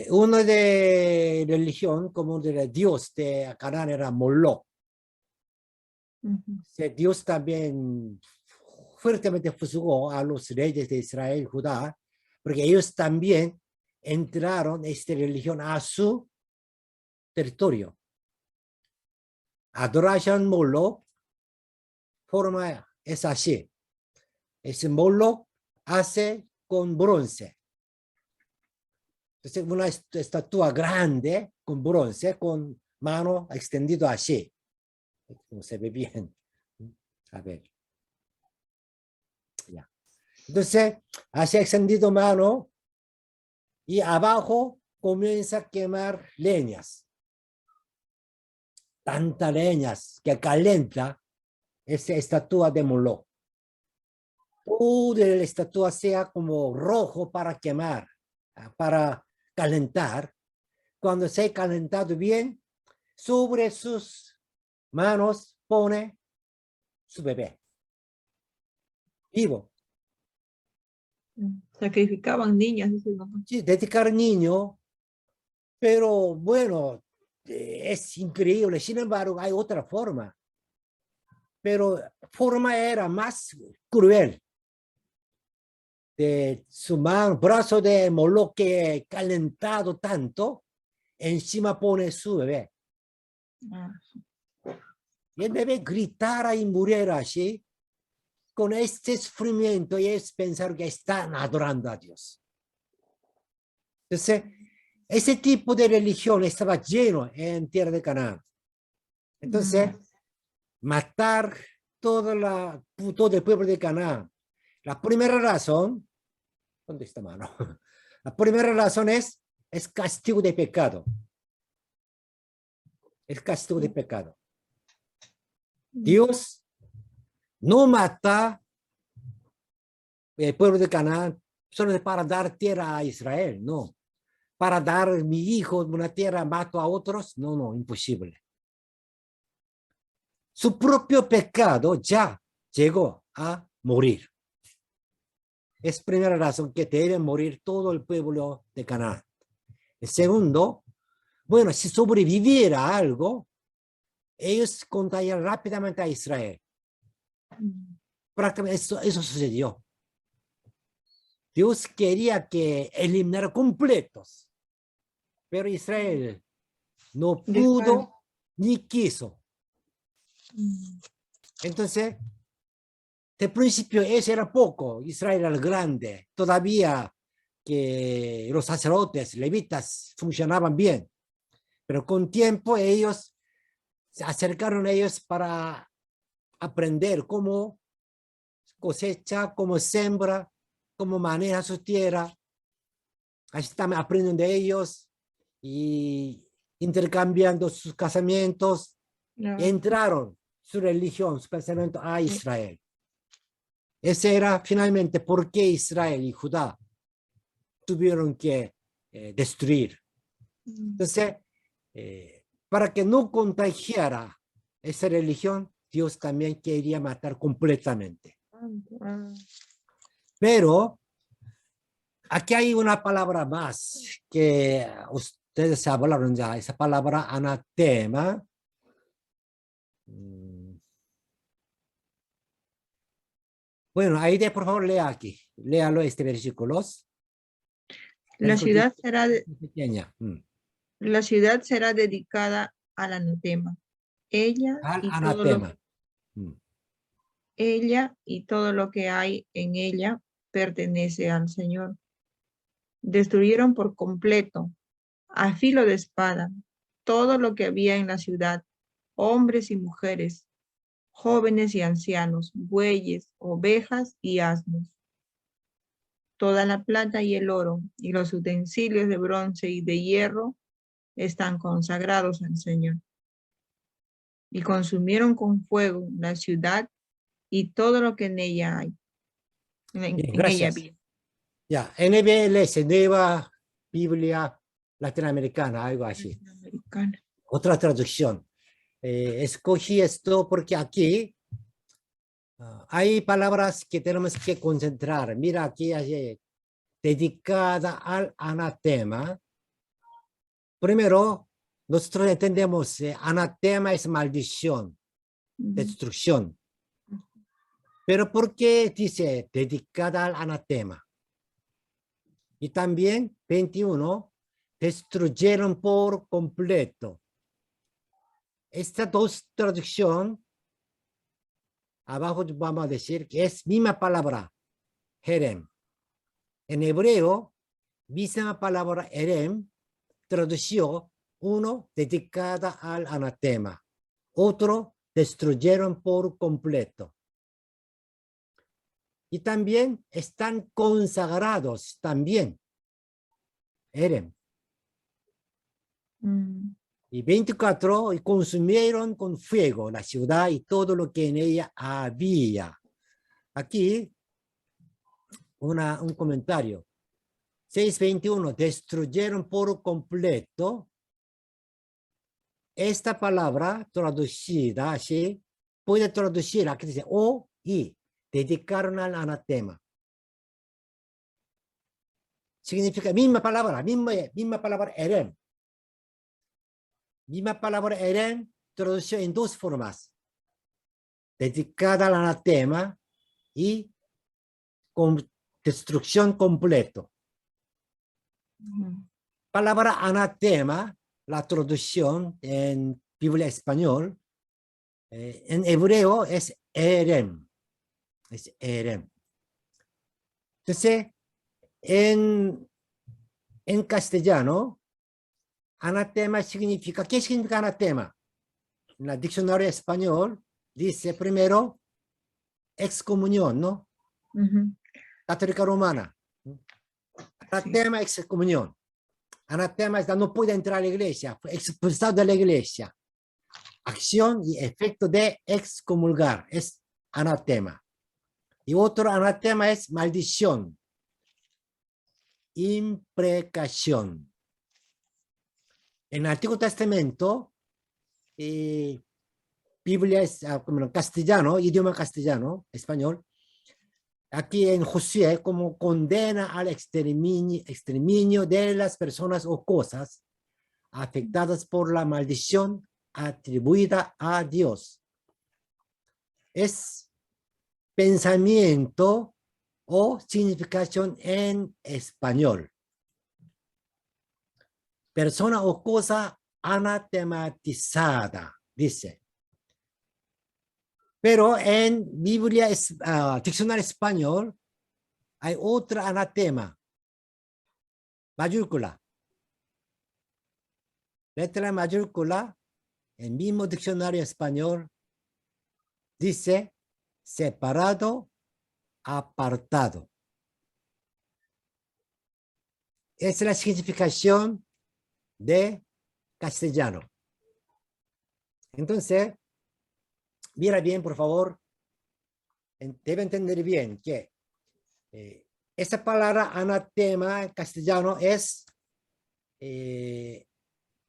Uno de religión, como de Dios de Canaán, era Moloch. Dios también fuertemente juzgó a los reyes de Israel y Judá, porque ellos también entraron esta religión a su territorio. Adoración Moloch, forma es así. Ese Moloch hace con bronce. Entonces, una estatua grande con bronce, con mano extendida así. No se ve bien. A ver. Ya. Entonces, así extendido mano y abajo comienza a quemar leñas. Tantas leñas que calienta esa estatua de Moloch. Toda la estatua sea como rojo para quemar, para calentar. Cuando se ha calentado bien, sobre sus manos pone su bebé vivo.
Sacrificaban niñas, dice, ¿no?
Sí, dedicar niño, pero bueno, es increíble. Sin embargo, hay otra forma. Pero forma era más cruel. De su mano, brazo de Moloch que calentado tanto, encima pone su bebé. Y el bebé gritara y muriera así, con este sufrimiento, y es pensar que están adorando a Dios. Entonces, ese tipo de religión estaba lleno en tierra de Canaán. Entonces, matar todo el pueblo de Canaán. La primera razón, ¿dónde está mano? La primera razón es castigo de pecado. El castigo de pecado. Dios no mata el pueblo de Canaán solo para dar tierra a Israel, no. Para dar mi hijo una tierra, mato a otros, no, imposible. Su propio pecado ya llegó a morir. Es primera razón que debe morir todo el pueblo de Canaán. El segundo, bueno, si sobreviviera algo, ellos contarían rápidamente a Israel. Prácticamente eso sucedió. Dios quería que eliminar completos, pero Israel no pudo ni quiso. Entonces, de principio ese era poco, Israel era grande, todavía que los sacerdotes, levitas funcionaban bien, pero con tiempo ellos se acercaron a ellos para aprender cómo cosecha, cómo sembra, cómo maneja su tierra. Así también aprenden de ellos y intercambiando sus casamientos.
No.
Entraron su religión, su pensamiento a Israel. Ese era finalmente por qué Israel y Judá tuvieron que destruir. Entonces, para que no contagiara esa religión, Dios también quería matar completamente. Pero aquí hay una palabra más que ustedes hablaron ya, esa palabra anatema. Bueno, Aide, por favor, lea aquí. Léalo este versículo.
La ciudad será,
Pequeña.
la ciudad será dedicada al anatema. Ella
Al
y todo lo,
anatema.
ella y todo lo que hay en ella pertenece al Señor. Destruyeron por completo, a filo de espada, todo lo que había en la ciudad, hombres y mujeres, jóvenes y ancianos, bueyes, ovejas y asnos. Toda la plata y el oro y los utensilios de bronce y de hierro están consagrados al Señor. Y consumieron con fuego la ciudad y todo lo que en ella hay.
Bien,
En ella
gracias.
había.
Ya, NBLS, Nueva Biblia Latinoamericana, algo así.
Latinoamericana.
Otra traducción. Escogí esto porque aquí hay palabras que tenemos que concentrar. Mira, aquí hay dedicada al anatema. Primero, nosotros entendemos anatema es maldición, destrucción. Pero ¿por qué dice dedicada al anatema? Y también 21, destruyeron por completo. Estas dos traducciones, abajo vamos a decir que es misma palabra, herem. En hebreo, misma palabra herem, tradució uno dedicada al anatema, otro destruyeron por completo. Y también están consagrados también. Herem. Y 24, y consumieron con fuego la ciudad y todo lo que en ella había. Aquí, un comentario. 6:21, destruyeron por completo. Esta palabra traducida así, puede traducir, aquí dice, o y, dedicaron al anatema. Significa misma palabra, misma palabra erem. Misma palabra erem, traducción en dos formas. Dedicada al anatema y con destrucción completo. Palabra anatema, la traducción en Biblia español, en hebreo es erem. Es erem. Entonces, en castellano, anatema significa, ¿qué significa anatema? En el diccionario español dice primero excomunión, ¿no? Católica romana. Anatema, excomunión. Anatema es no puede entrar a la iglesia, fue expulsado de la iglesia. Acción y efecto de excomulgar es anatema. Y otro anatema es maldición, imprecación. En el Antiguo Testamento, Biblia es como castellano, idioma castellano, español. Aquí en Josué, como condena al exterminio de las personas o cosas afectadas por la maldición atribuida a Dios. Es pensamiento o significación en español. Persona o cosa anatematizada, dice. Pero en Biblia, diccionario español, hay otra anatema, mayúscula. Letra mayúscula, en mismo diccionario español, dice separado, apartado. Es la significación de castellano. Entonces, mira bien, por favor. Debe entender bien que esa palabra anatema en castellano es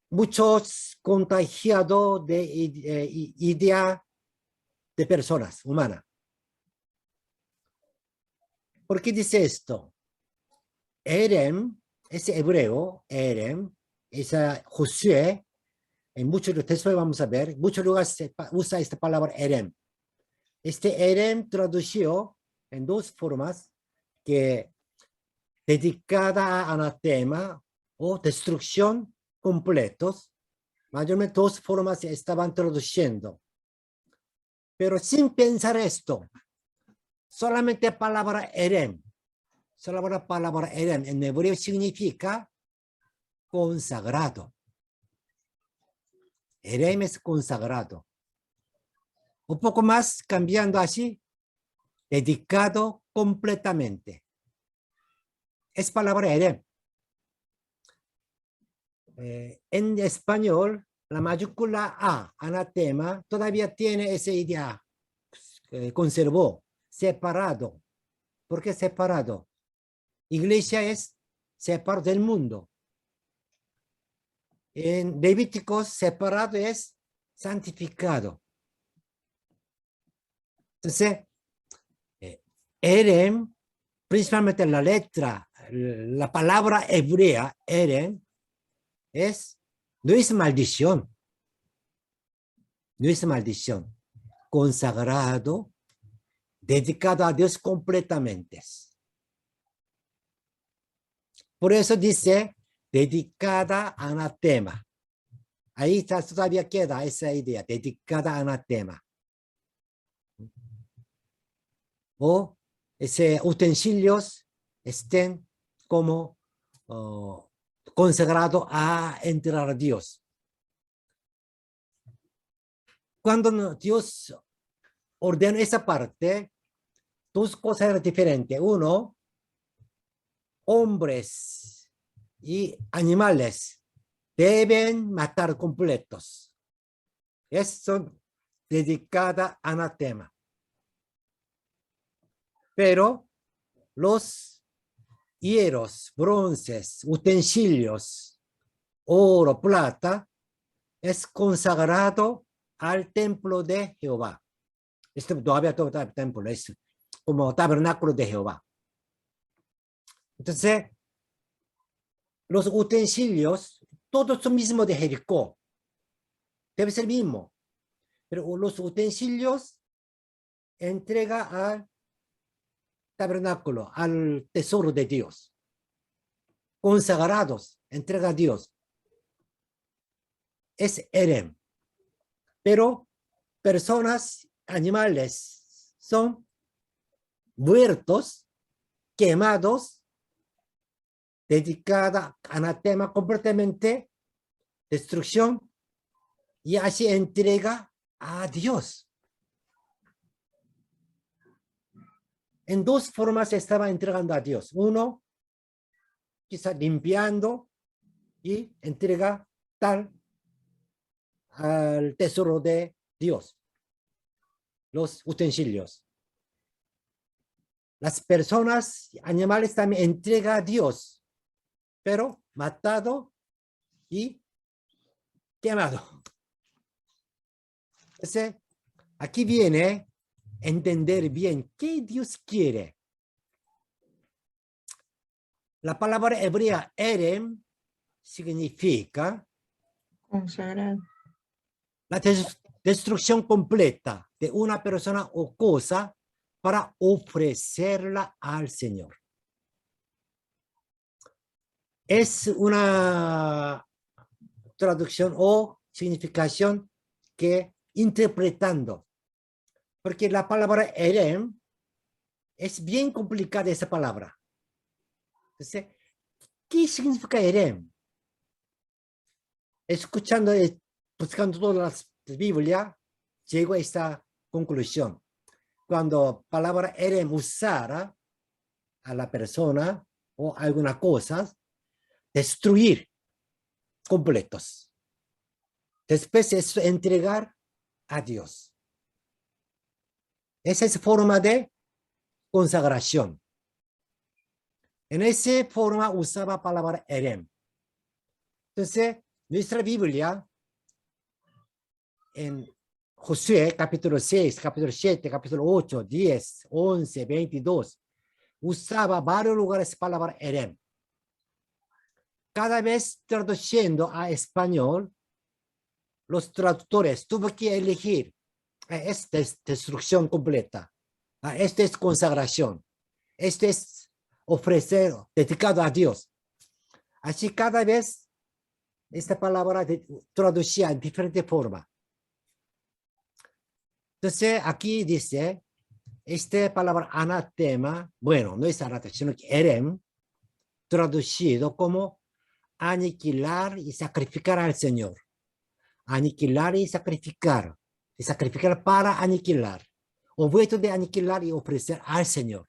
muchos contagiados de idea de personas humanas. ¿Por qué dice esto? Erem, ese hebreo, Erem, esa Josué, en muchos textos vamos a ver, en muchos lugares se usa esta palabra Erem. Este Erem traducido en dos formas, que dedicada a anatema o destrucción completos. Mayormente dos formas se estaban traduciendo. Pero sin pensar esto, solamente palabra Erem, solo la palabra Erem en hebreo significa consagrado. Erem es consagrado. Un poco más cambiando así, dedicado completamente. Es palabra Erem. En español, la mayúscula A, anatema, todavía tiene esa idea. Conservó, separado. ¿Por qué separado? Iglesia es separado del mundo. En Levíticos, separado es santificado. Entonces, Erem, principalmente la letra, la palabra hebrea, Erem, no es maldición. No es maldición. Consagrado, dedicado a Dios completamente. Por eso dice, dedicada a anatema. Ahí todavía queda esa idea, dedicada a anatema. O ese utensilios estén como consagrado a entrar a Dios. Cuando Dios ordena esa parte, dos cosas eran diferentes. Uno, hombres y animales deben matar completos. Eso dedicada a anatema. Pero los hierros, bronces, utensilios, oro, plata, es consagrado al templo de Jehová. Todavía todo el templo es como tabernáculo de Jehová. Entonces, los utensilios, todos son mismos de Jericó. Debe ser mismo. Pero los utensilios entrega al tabernáculo, al tesoro de Dios. Consagrados, entrega a Dios. Es Erem. Pero personas, animales, son muertos, quemados, dedicada a anatema completamente, destrucción, y así entrega a Dios. En dos formas se estaba entregando a Dios. Uno, quizá limpiando y entrega tal al tesoro de Dios, los utensilios. Las personas, animales también entrega a Dios, pero matado y quemado. Entonces, aquí viene entender bien qué Dios quiere. La palabra hebrea Erem significa
Consagrado.
la destrucción completa de una persona o cosa para ofrecerla al Señor. Es una traducción o significación que interpretando, porque la palabra Erem es bien complicada esa palabra. Entonces, ¿qué significa Erem? Escuchando, buscando todas las Biblias, llego a esta conclusión. Cuando palabra Erem usara a la persona o alguna cosa, destruir completos. Después es entregar a Dios. Esa es forma de consagración. En esa forma usaba palabra erem. Entonces, nuestra Biblia, en Josué, capítulo 6, capítulo 7, capítulo 8, 10, 11, 22, usaba varios lugares palabra erem. Cada vez traduciendo a español, los traductores tuvieron que elegir, esta es destrucción completa, esta es consagración, esta es ofrecer, dedicado a Dios. Así cada vez esta palabra traducía en diferente forma. Entonces aquí dice, esta palabra anatema, bueno, no es anatema, sino que erem, traducido como aniquilar y sacrificar al Señor. Aniquilar y sacrificar para aniquilar. Objeto de aniquilar y ofrecer al Señor.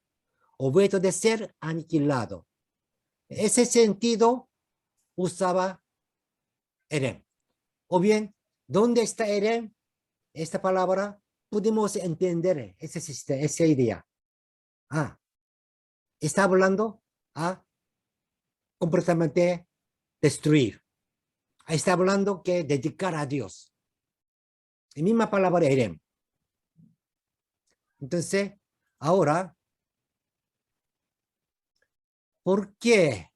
Objeto de ser aniquilado. En ese sentido, usaba erem. O bien, ¿dónde está erem? Esta palabra, pudimos entender esa idea. Está hablando a completamente destruir. Está hablando que dedicar a Dios. La misma palabra erem. Entonces, ahora, ¿por qué?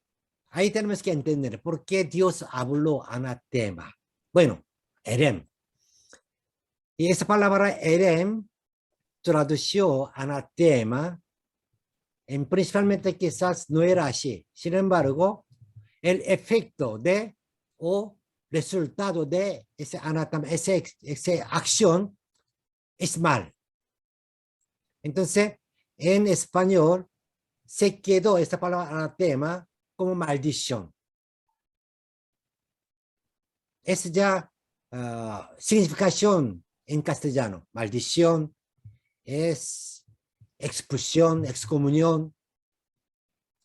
Ahí tenemos que entender por qué Dios habló anatema. Bueno, erem. Y esa palabra erem tradució anatema, principalmente quizás no era así. Sin embargo, el efecto de o resultado de ese anatema, esa acción es mal. Entonces, en español se quedó esta palabra anatema como maldición. Es ya significación en castellano. Maldición es expulsión, excomunión.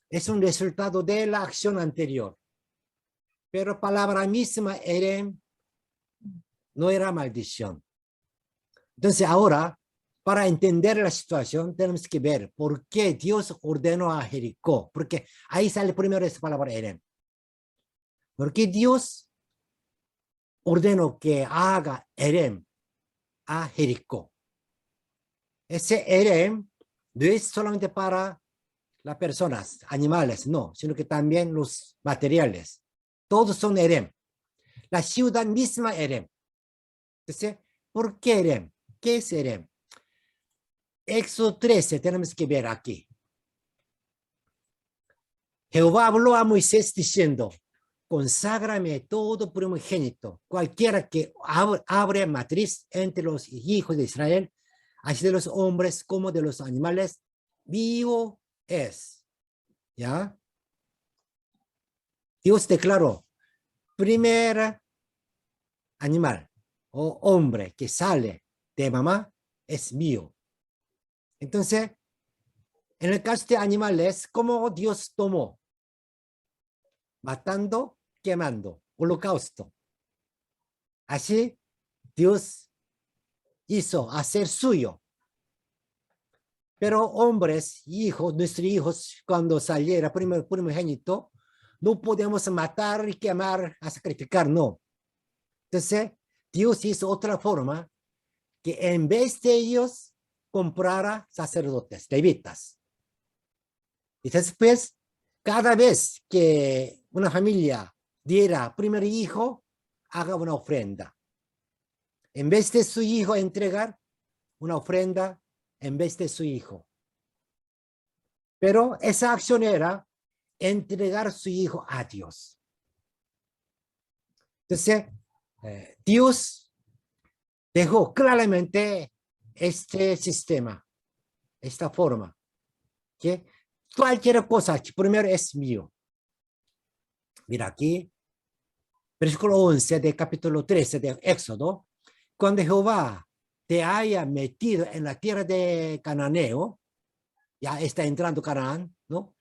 Es un resultado de la acción anterior. Pero palabra misma erem no era maldición. Entonces ahora, para entender la situación, tenemos que ver por qué Dios ordenó a Jericó. Porque ahí sale primero esa palabra erem. Porque Dios ordenó que haga erem a Jericó. Ese erem no es solamente para las personas, animales, no, sino que también los materiales. Todos son erem. La ciudad misma erem. Entonces, ¿por qué erem? ¿Qué es erem? Éxodo 13 tenemos que ver aquí. Jehová habló a Moisés diciendo, conságrame todo primogénito, cualquiera que abre matriz entre los hijos de Israel, así de los hombres como de los animales, vivo es. ¿Ya? Dios declaró, primer animal o hombre que sale de mamá es mío. Entonces, en el caso de animales, ¿cómo Dios tomó? Matando, quemando, holocausto. Así, Dios hizo hacer suyo. Pero hombres, hijos, nuestros hijos, cuando saliera primogénito, no podemos matar y quemar, a sacrificar, no. Entonces, Dios hizo otra forma que en vez de ellos comprara sacerdotes, levitas. Y después, cada vez que una familia diera primer hijo, haga una ofrenda. En vez de su hijo entregar una ofrenda, en vez de su hijo. Pero esa acción era entregar su hijo a Dios. Entonces, Dios dejó claramente este sistema, esta forma, que cualquier cosa que primero es mío. Mira aquí, versículo 11 del capítulo 13 de Éxodo, cuando Jehová te haya metido en la tierra de Cananeo, ya está entrando Canaán, ¿no?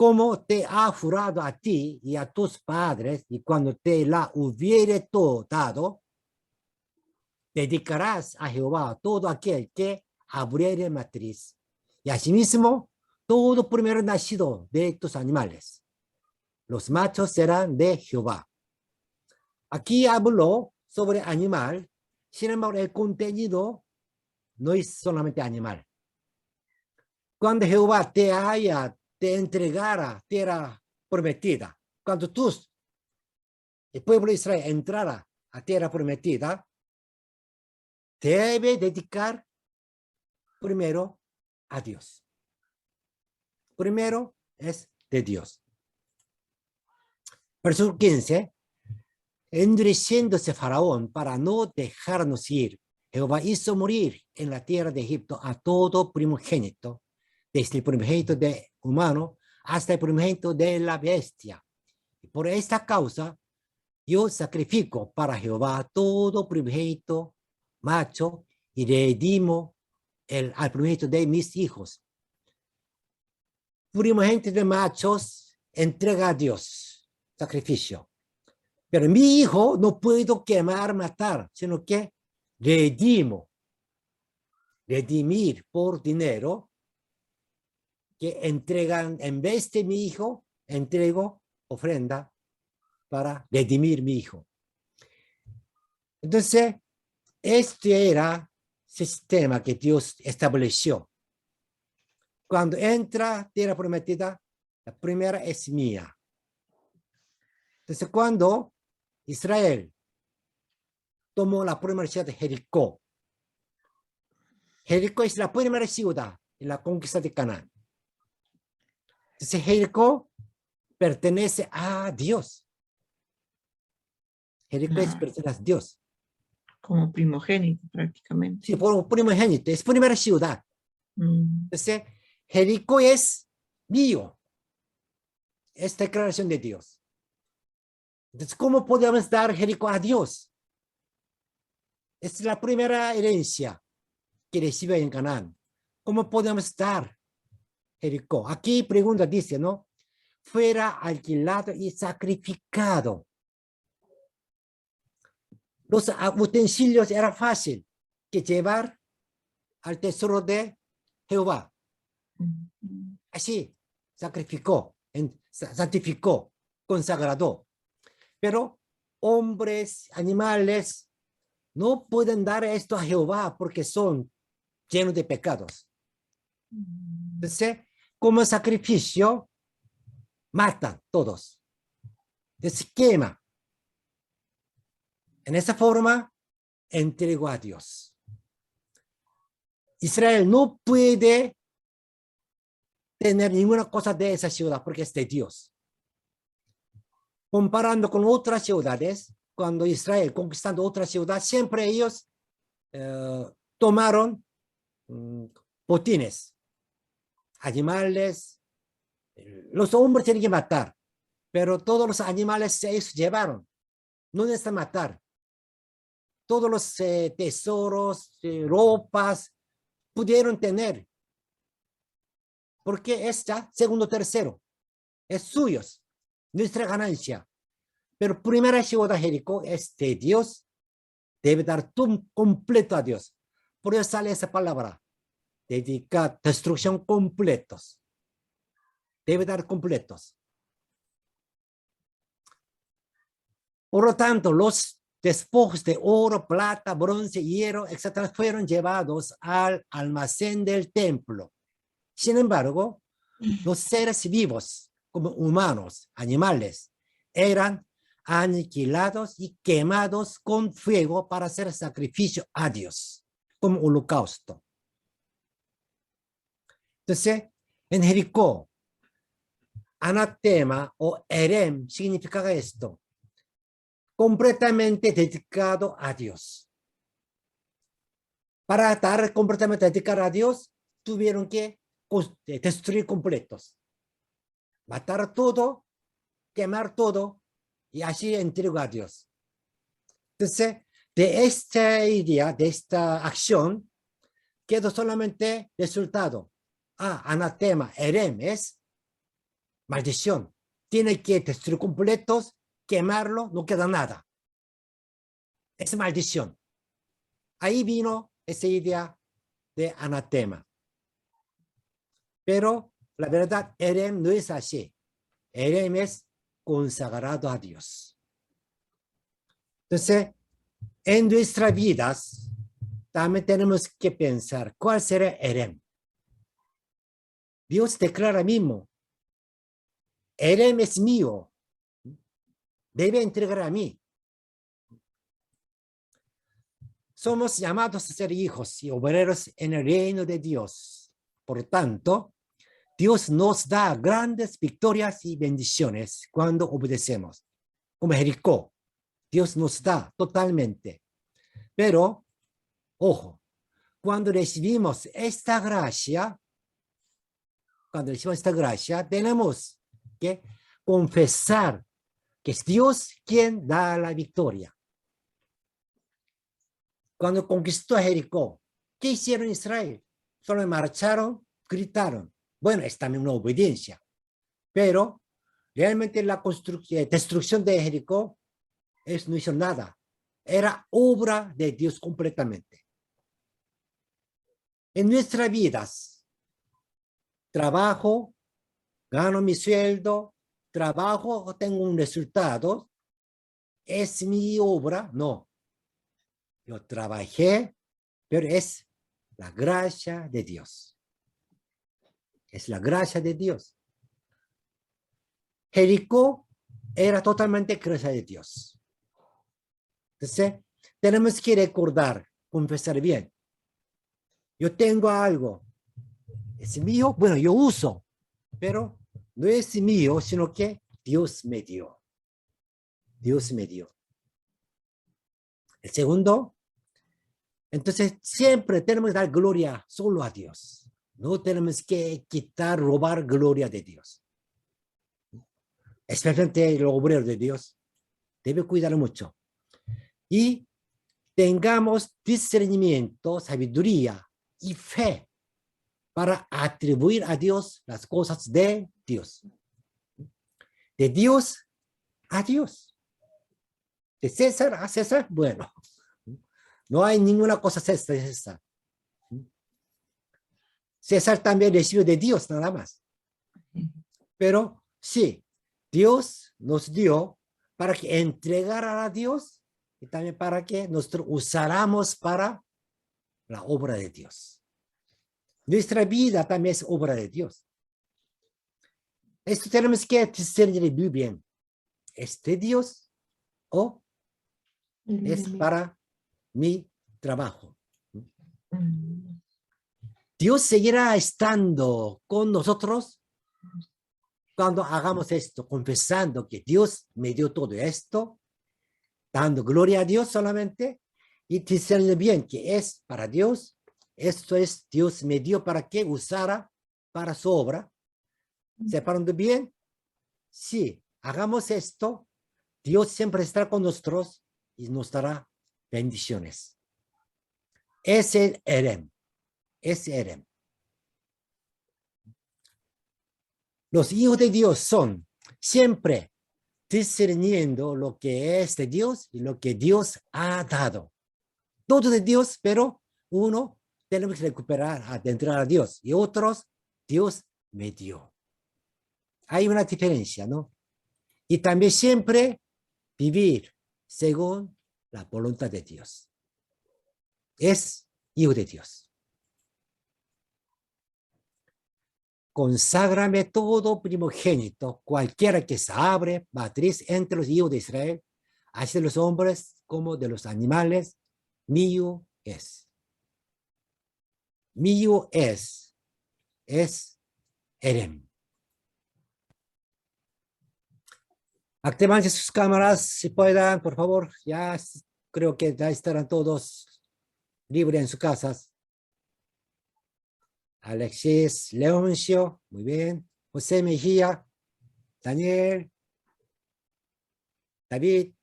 como te ha jurado a ti y a tus padres, y cuando te la hubiere dado, dedicarás a Jehová todo aquel que abriere matriz, y asimismo todo primero nacido de tus animales. Los machos serán de Jehová. Aquí habló sobre animal, sin embargo el contenido no es solamente animal. Cuando Jehová te entregara tierra prometida, cuando tú, el pueblo de Israel, entrara a tierra prometida, debe dedicar primero a Dios. Primero es de Dios. Verso 15. Endureciéndose Faraón para no dejarnos ir, Jehová hizo morir en la tierra de Egipto a todo primogénito, desde el primogénito de humano hasta el primogénito de la bestia. Y por esta causa, yo sacrifico para Jehová todo primogénito macho y redimo al primogénito de mis hijos. Primogénito de machos entrega a Dios sacrificio. Pero mi hijo no puedo quemar, matar, sino que redimir por dinero, que entregan, en vez de mi hijo, entrego ofrenda para redimir mi hijo. Entonces, este era el sistema que Dios estableció. Cuando entra tierra prometida, la primera es mía. Entonces, cuando Israel tomó la primera ciudad de Jericó. Jericó es la primera ciudad en la conquista de Canaán. Entonces, Jericó pertenece a Dios. Jericó pertenece a Dios.
Como primogénito prácticamente.
Sí, por primogénito, es primera ciudad. Entonces, Jericó es mío. Es declaración de Dios. Entonces, ¿cómo podemos dar Jericó a Dios? Es la primera herencia que recibe en Canaán. ¿Cómo podemos dar Jericó? Aquí pregunta dice, ¿no? Fuera alquilado y sacrificado. Los utensilios era fácil que llevar al tesoro de Jehová. Así sacrificó, santificó, consagrado. Pero hombres, animales, no pueden dar esto a Jehová porque son llenos de pecados. Entonces, como sacrificio, matan todos. Se quema. En esa forma, entregó a Dios. Israel no puede tener ninguna cosa de esa ciudad porque es de Dios. Comparando con otras ciudades, cuando Israel conquistando otra ciudad, siempre ellos tomaron botines, animales. Los hombres tienen que matar, pero todos los animales se llevaron. No necesitan matar. Todos los tesoros, ropas, pudieron tener. Porque esta, segundo, tercero, es suyos, nuestra ganancia. Pero primera ciudad Jericó es de Dios, debe dar todo completo a Dios. Por eso sale esa palabra, dedicar destrucción completos. Debe dar completos. Por lo tanto, los despojos de oro, plata, bronce, hierro, etc. fueron llevados al almacén del templo. Sin embargo, los seres vivos, como humanos, animales, eran aniquilados y quemados con fuego para hacer sacrificio a Dios, como holocausto. Entonces, en Jericó, anatema o erem significa esto, completamente dedicado a Dios. Para estar completamente dedicado a Dios, tuvieron que destruir completos, matar todo, quemar todo, y así entregó a Dios. Entonces, de esta idea, de esta acción, quedó solamente resultado. Anatema, erem, es maldición. Tiene que destruir completos, quemarlo, no queda nada. Es maldición. Ahí vino esa idea de anatema. Pero la verdad, Erem no es así. Erem es consagrado a Dios. Entonces, en nuestras vidas, también tenemos que pensar, ¿cuál será Erem? Dios declara mismo, Erem es mío, debe entregar a mí. Somos llamados a ser hijos y obreros en el reino de Dios. Por tanto, Dios nos da grandes victorias y bendiciones cuando obedecemos. Como Jericó, Dios nos da totalmente. Pero, ojo, cuando recibimos esta gracia, tenemos que confesar que es Dios quien da la victoria. Cuando conquistó Jericó, ¿qué hicieron en Israel? Solo marcharon, gritaron. Bueno, es también una obediencia. Pero realmente la destrucción de Jericó no hizo nada. Era obra de Dios completamente. En nuestras vidas, trabajo, gano mi sueldo, trabajo, tengo un resultado. ¿Es mi obra? No. Yo trabajé, pero es la gracia de Dios. Es la gracia de Dios. Jericó era totalmente gracia de Dios. Entonces, tenemos que recordar, confesar bien. Yo tengo algo. ¿Es mío? Bueno, yo uso, pero no es mío, sino que Dios me dio. Dios me dio. El segundo, entonces siempre tenemos que dar gloria solo a Dios. No tenemos que quitar, robar gloria de Dios. Especialmente el obrero de Dios. Debe cuidar mucho. Y tengamos discernimiento, sabiduría y fe para atribuir a Dios las cosas de Dios. De Dios a Dios. De César a César, bueno. No hay ninguna cosa César. César también recibe de Dios nada más. Pero sí, Dios nos dio para que entregara a Dios y también para que nosotros usáramos para la obra de Dios. Nuestra vida también es obra de Dios. Esto tenemos que discernir muy bien. ¿Es de Dios o es para mi trabajo? Dios seguirá estando con nosotros cuando hagamos esto, confesando que Dios me dio todo esto, dando gloria a Dios solamente y discernir bien que es para Dios. Esto es Dios me dio para que usara para su obra. Separando bien, si hagamos esto, Dios siempre estará con nosotros y nos dará bendiciones. Es el Erem. Es Erem. Los hijos de Dios son siempre discerniendo lo que es de Dios y lo que Dios ha dado. Todo de Dios, pero uno tenemos que recuperar, adentrar a Dios y otros, Dios me dio. Hay una diferencia, ¿no? Y también siempre vivir según la voluntad de Dios. Es hijo de Dios. Conságrame todo primogénito, cualquiera que se abre matriz entre los hijos de Israel, así de los hombres como de los animales, mío es. Mío es Erem. Activen sus cámaras, si puedan, por favor. Ya creo que ya estarán todos libres en sus casas. Alexis Leoncio, muy bien. José Mejía, Daniel, David,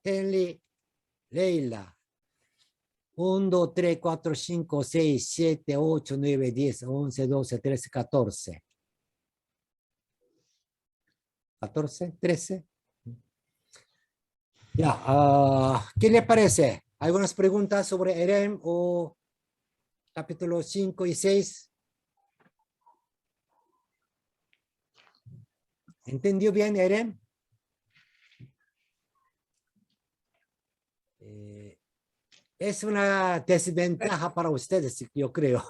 Henry, Leila. 1, 2, 3, 4, 5, 6, 7, 8, 9, 10, 11, 12, 13, 14. 14, 13. Ya, ¿qué le parece? ¿Algunas preguntas sobre Erem o capítulo 5 y 6? ¿Entendió bien, Erem? Es una desventaja para ustedes, yo creo.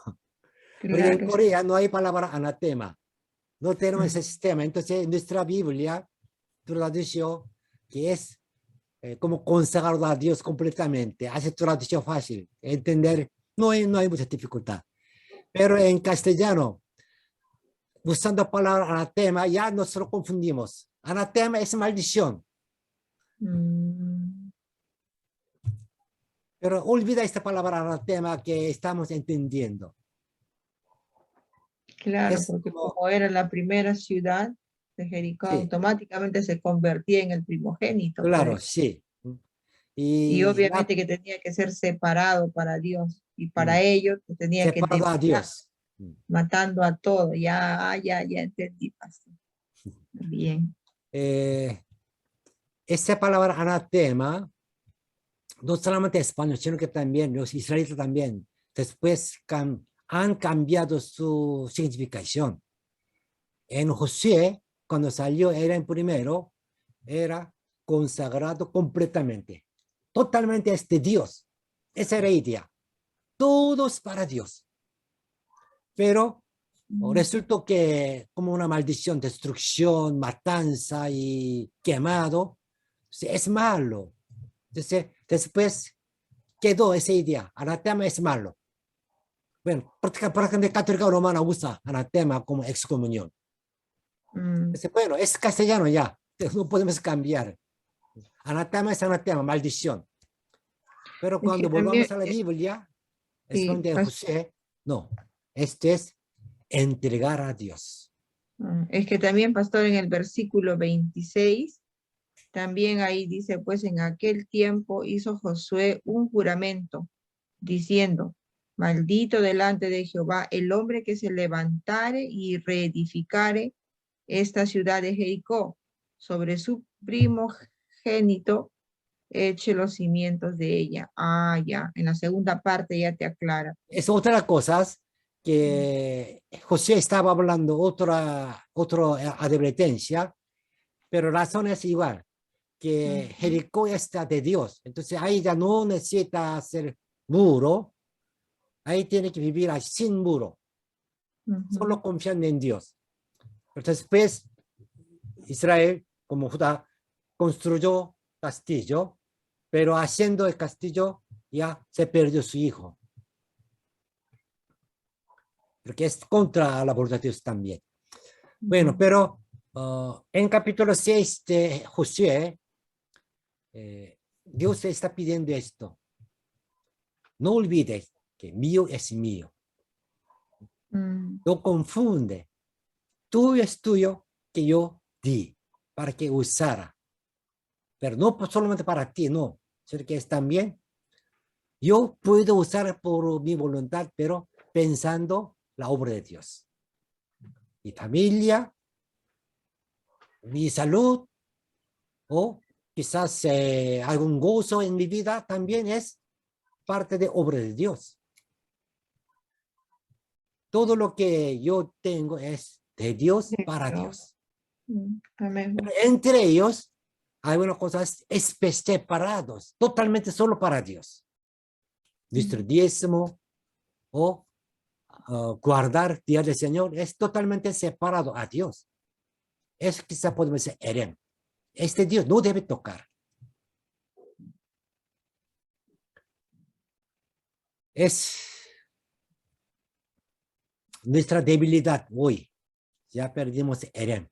Porque en
Claro.
Corea no hay palabra anatema. No tenemos ese sistema. Entonces, en nuestra Biblia tradució que es como consagrado a Dios completamente. Hace traducción fácil. Entender, no hay mucha dificultad. Pero en castellano, usando la palabra anatema, ya nos lo confundimos. Anatema es maldición.
Mm,
Pero olvida esta palabra anatema que estamos entendiendo.
claro,
Es
porque
como,
como era la primera ciudad de Jericó,
sí,
automáticamente se convertía en el primogénito,
claro,
pues.
sí.
Y
Y la,
obviamente que tenía que ser separado para Dios. Y
mm,
para ello pues, tenía que
separado a
devorar,
Dios. Mm.
matando a todo. Ya, ya entendí, pastor. Bien.
Eh, esa palabra anatema, no solamente español, sino que también los israelitas también, después han cambiado su significación. En Josué, cuando salió, era en primero, era consagrado completamente, totalmente es de Dios. Esa era la idea. Todos para Dios. Pero resultó que como una maldición, destrucción, matanza y quemado, sí, es malo. Entonces, después quedó esa idea, anatema es malo. Bueno, prácticamente católica romana usa anatema como excomunión.
Mm.
Entonces, bueno, es castellano ya, no podemos cambiar. Anatema es anatema, maldición. Pero
Es que
cuando
también,
volvamos a la Biblia, es
sí,
donde José, no, este es entregar a Dios.
es que también, pastor, en el versículo 26, también ahí dice, pues en aquel tiempo hizo Josué un juramento, diciendo, maldito delante de Jehová el hombre que se levantare y reedificare esta ciudad de Jericó, sobre su primogénito eche los cimientos de ella. Ah, ya, en la segunda parte ya te aclara.
Es otra cosa
Mm,
que José estaba hablando otra advertencia, pero la razón es igual, que
mm,
Jericó está de Dios. Entonces ahí ya no necesita hacer muro, ahí tiene que vivir sin muro,
ujú.
solo confiando en Dios. Entonces, pues, Israel, como Judá, construyó castillo, pero haciendo el castillo ya se perdió su hijo, porque es contra la voluntad de Dios también. Bueno, pero en capítulo 6 de Josué, Dios está pidiendo esto. No olvides que mío es mío.
Mm,
No confunde. Tuyo es tuyo que yo di para que usara. Pero no solamente para ti, no. Sino que es también, yo puedo usar por mi voluntad, pero pensando la obra de Dios. Mi familia, mi salud, o quizás algún gozo en mi vida también es parte de obra de Dios. Todo lo que yo tengo es de Dios
sí,
para
pero,
Dios.
amén.
Entre ellos hay unas cosas separados, totalmente solo para Dios. Nuestro diezmo o guardar día del Señor es totalmente separado a Dios. Es quizá podemos decir Erem. Este Dios no debe tocar. Es nuestra debilidad hoy. Ya perdimos Erem.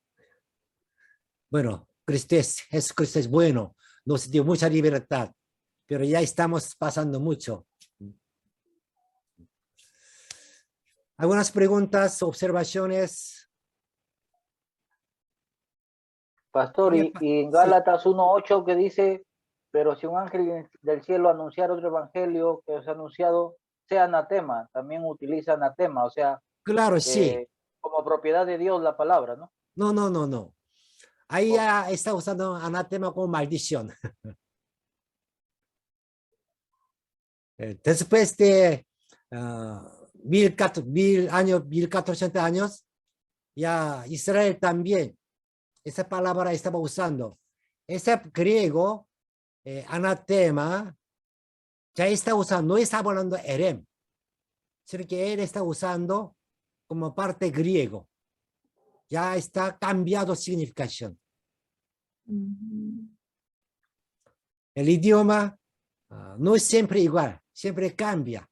Bueno, Jesucristo es bueno, nos dio mucha libertad, pero ya estamos pasando mucho. ¿Algunas preguntas, observaciones?
Pastor, y en
Sí,
Gálatas 1:8 que dice, pero si un ángel del cielo anunciar otro evangelio que os ha anunciado, sea anatema, también utiliza anatema, o sea,
claro, sí.
como propiedad de Dios la palabra, ¿no?
No. Ahí ya está usando anatema como maldición. Después de 1400 años, ya Israel también, esa palabra estaba usando. Ese griego, anatema, ya está usando, no está hablando erem, sino que él está usando como parte griego. Ya está cambiado significación. El idioma no es siempre igual, siempre cambia.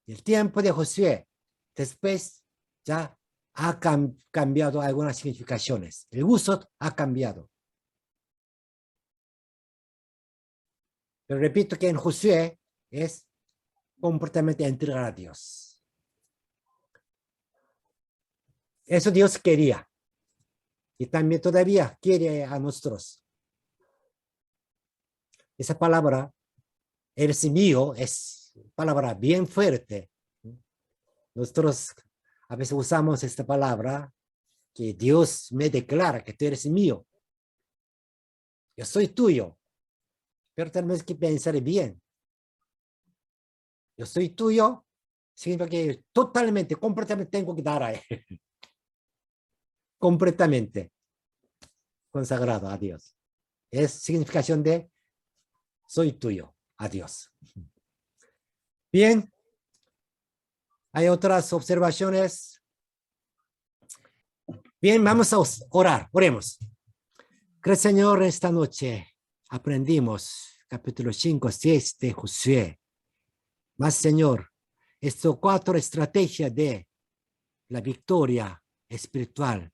El tiempo de Josué, después ya ha cambiado algunas significaciones. El uso ha cambiado. Pero repito que en Josué es completamente entregar a Dios. Eso Dios quería. Y también todavía quiere a nosotros. Esa palabra, eres mío, es palabra bien fuerte. Nosotros a veces usamos esta palabra que Dios me declara que tú eres mío. Yo soy tuyo. Pero tenemos que pensar bien. Yo soy tuyo, significa que totalmente, completamente tengo que dar a él. Completamente consagrado a Dios. Es significación de soy tuyo a Dios. Bien. ¿Hay otras observaciones? Bien, vamos a orar. Oremos. Gracias, Señor, esta noche aprendimos capítulo 5, 6 de Josué. Más, Señor, estas 4 estrategias de la victoria espiritual.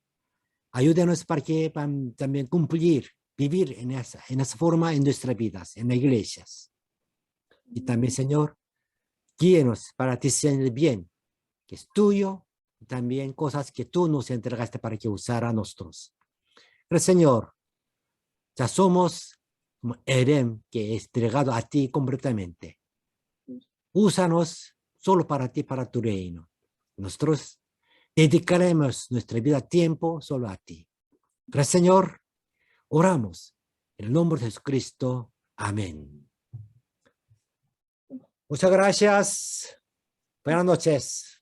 Ayúdanos para que también cumplir, vivir en esa forma en nuestras vidas, en las iglesias. Y también, Señor, guíenos para discernir bien que es tuyo, y también cosas que tú nos entregaste para que usara a nosotros. Pero, Señor, ya somos como Erem, que es entregado a ti completamente. Úsanos solo para ti, para tu reino. Nosotros dedicaremos nuestra vida, tiempo, solo a ti. Gracias, Señor. Oramos en el nombre de Jesucristo. Amén. Muchas gracias. Buenas noches.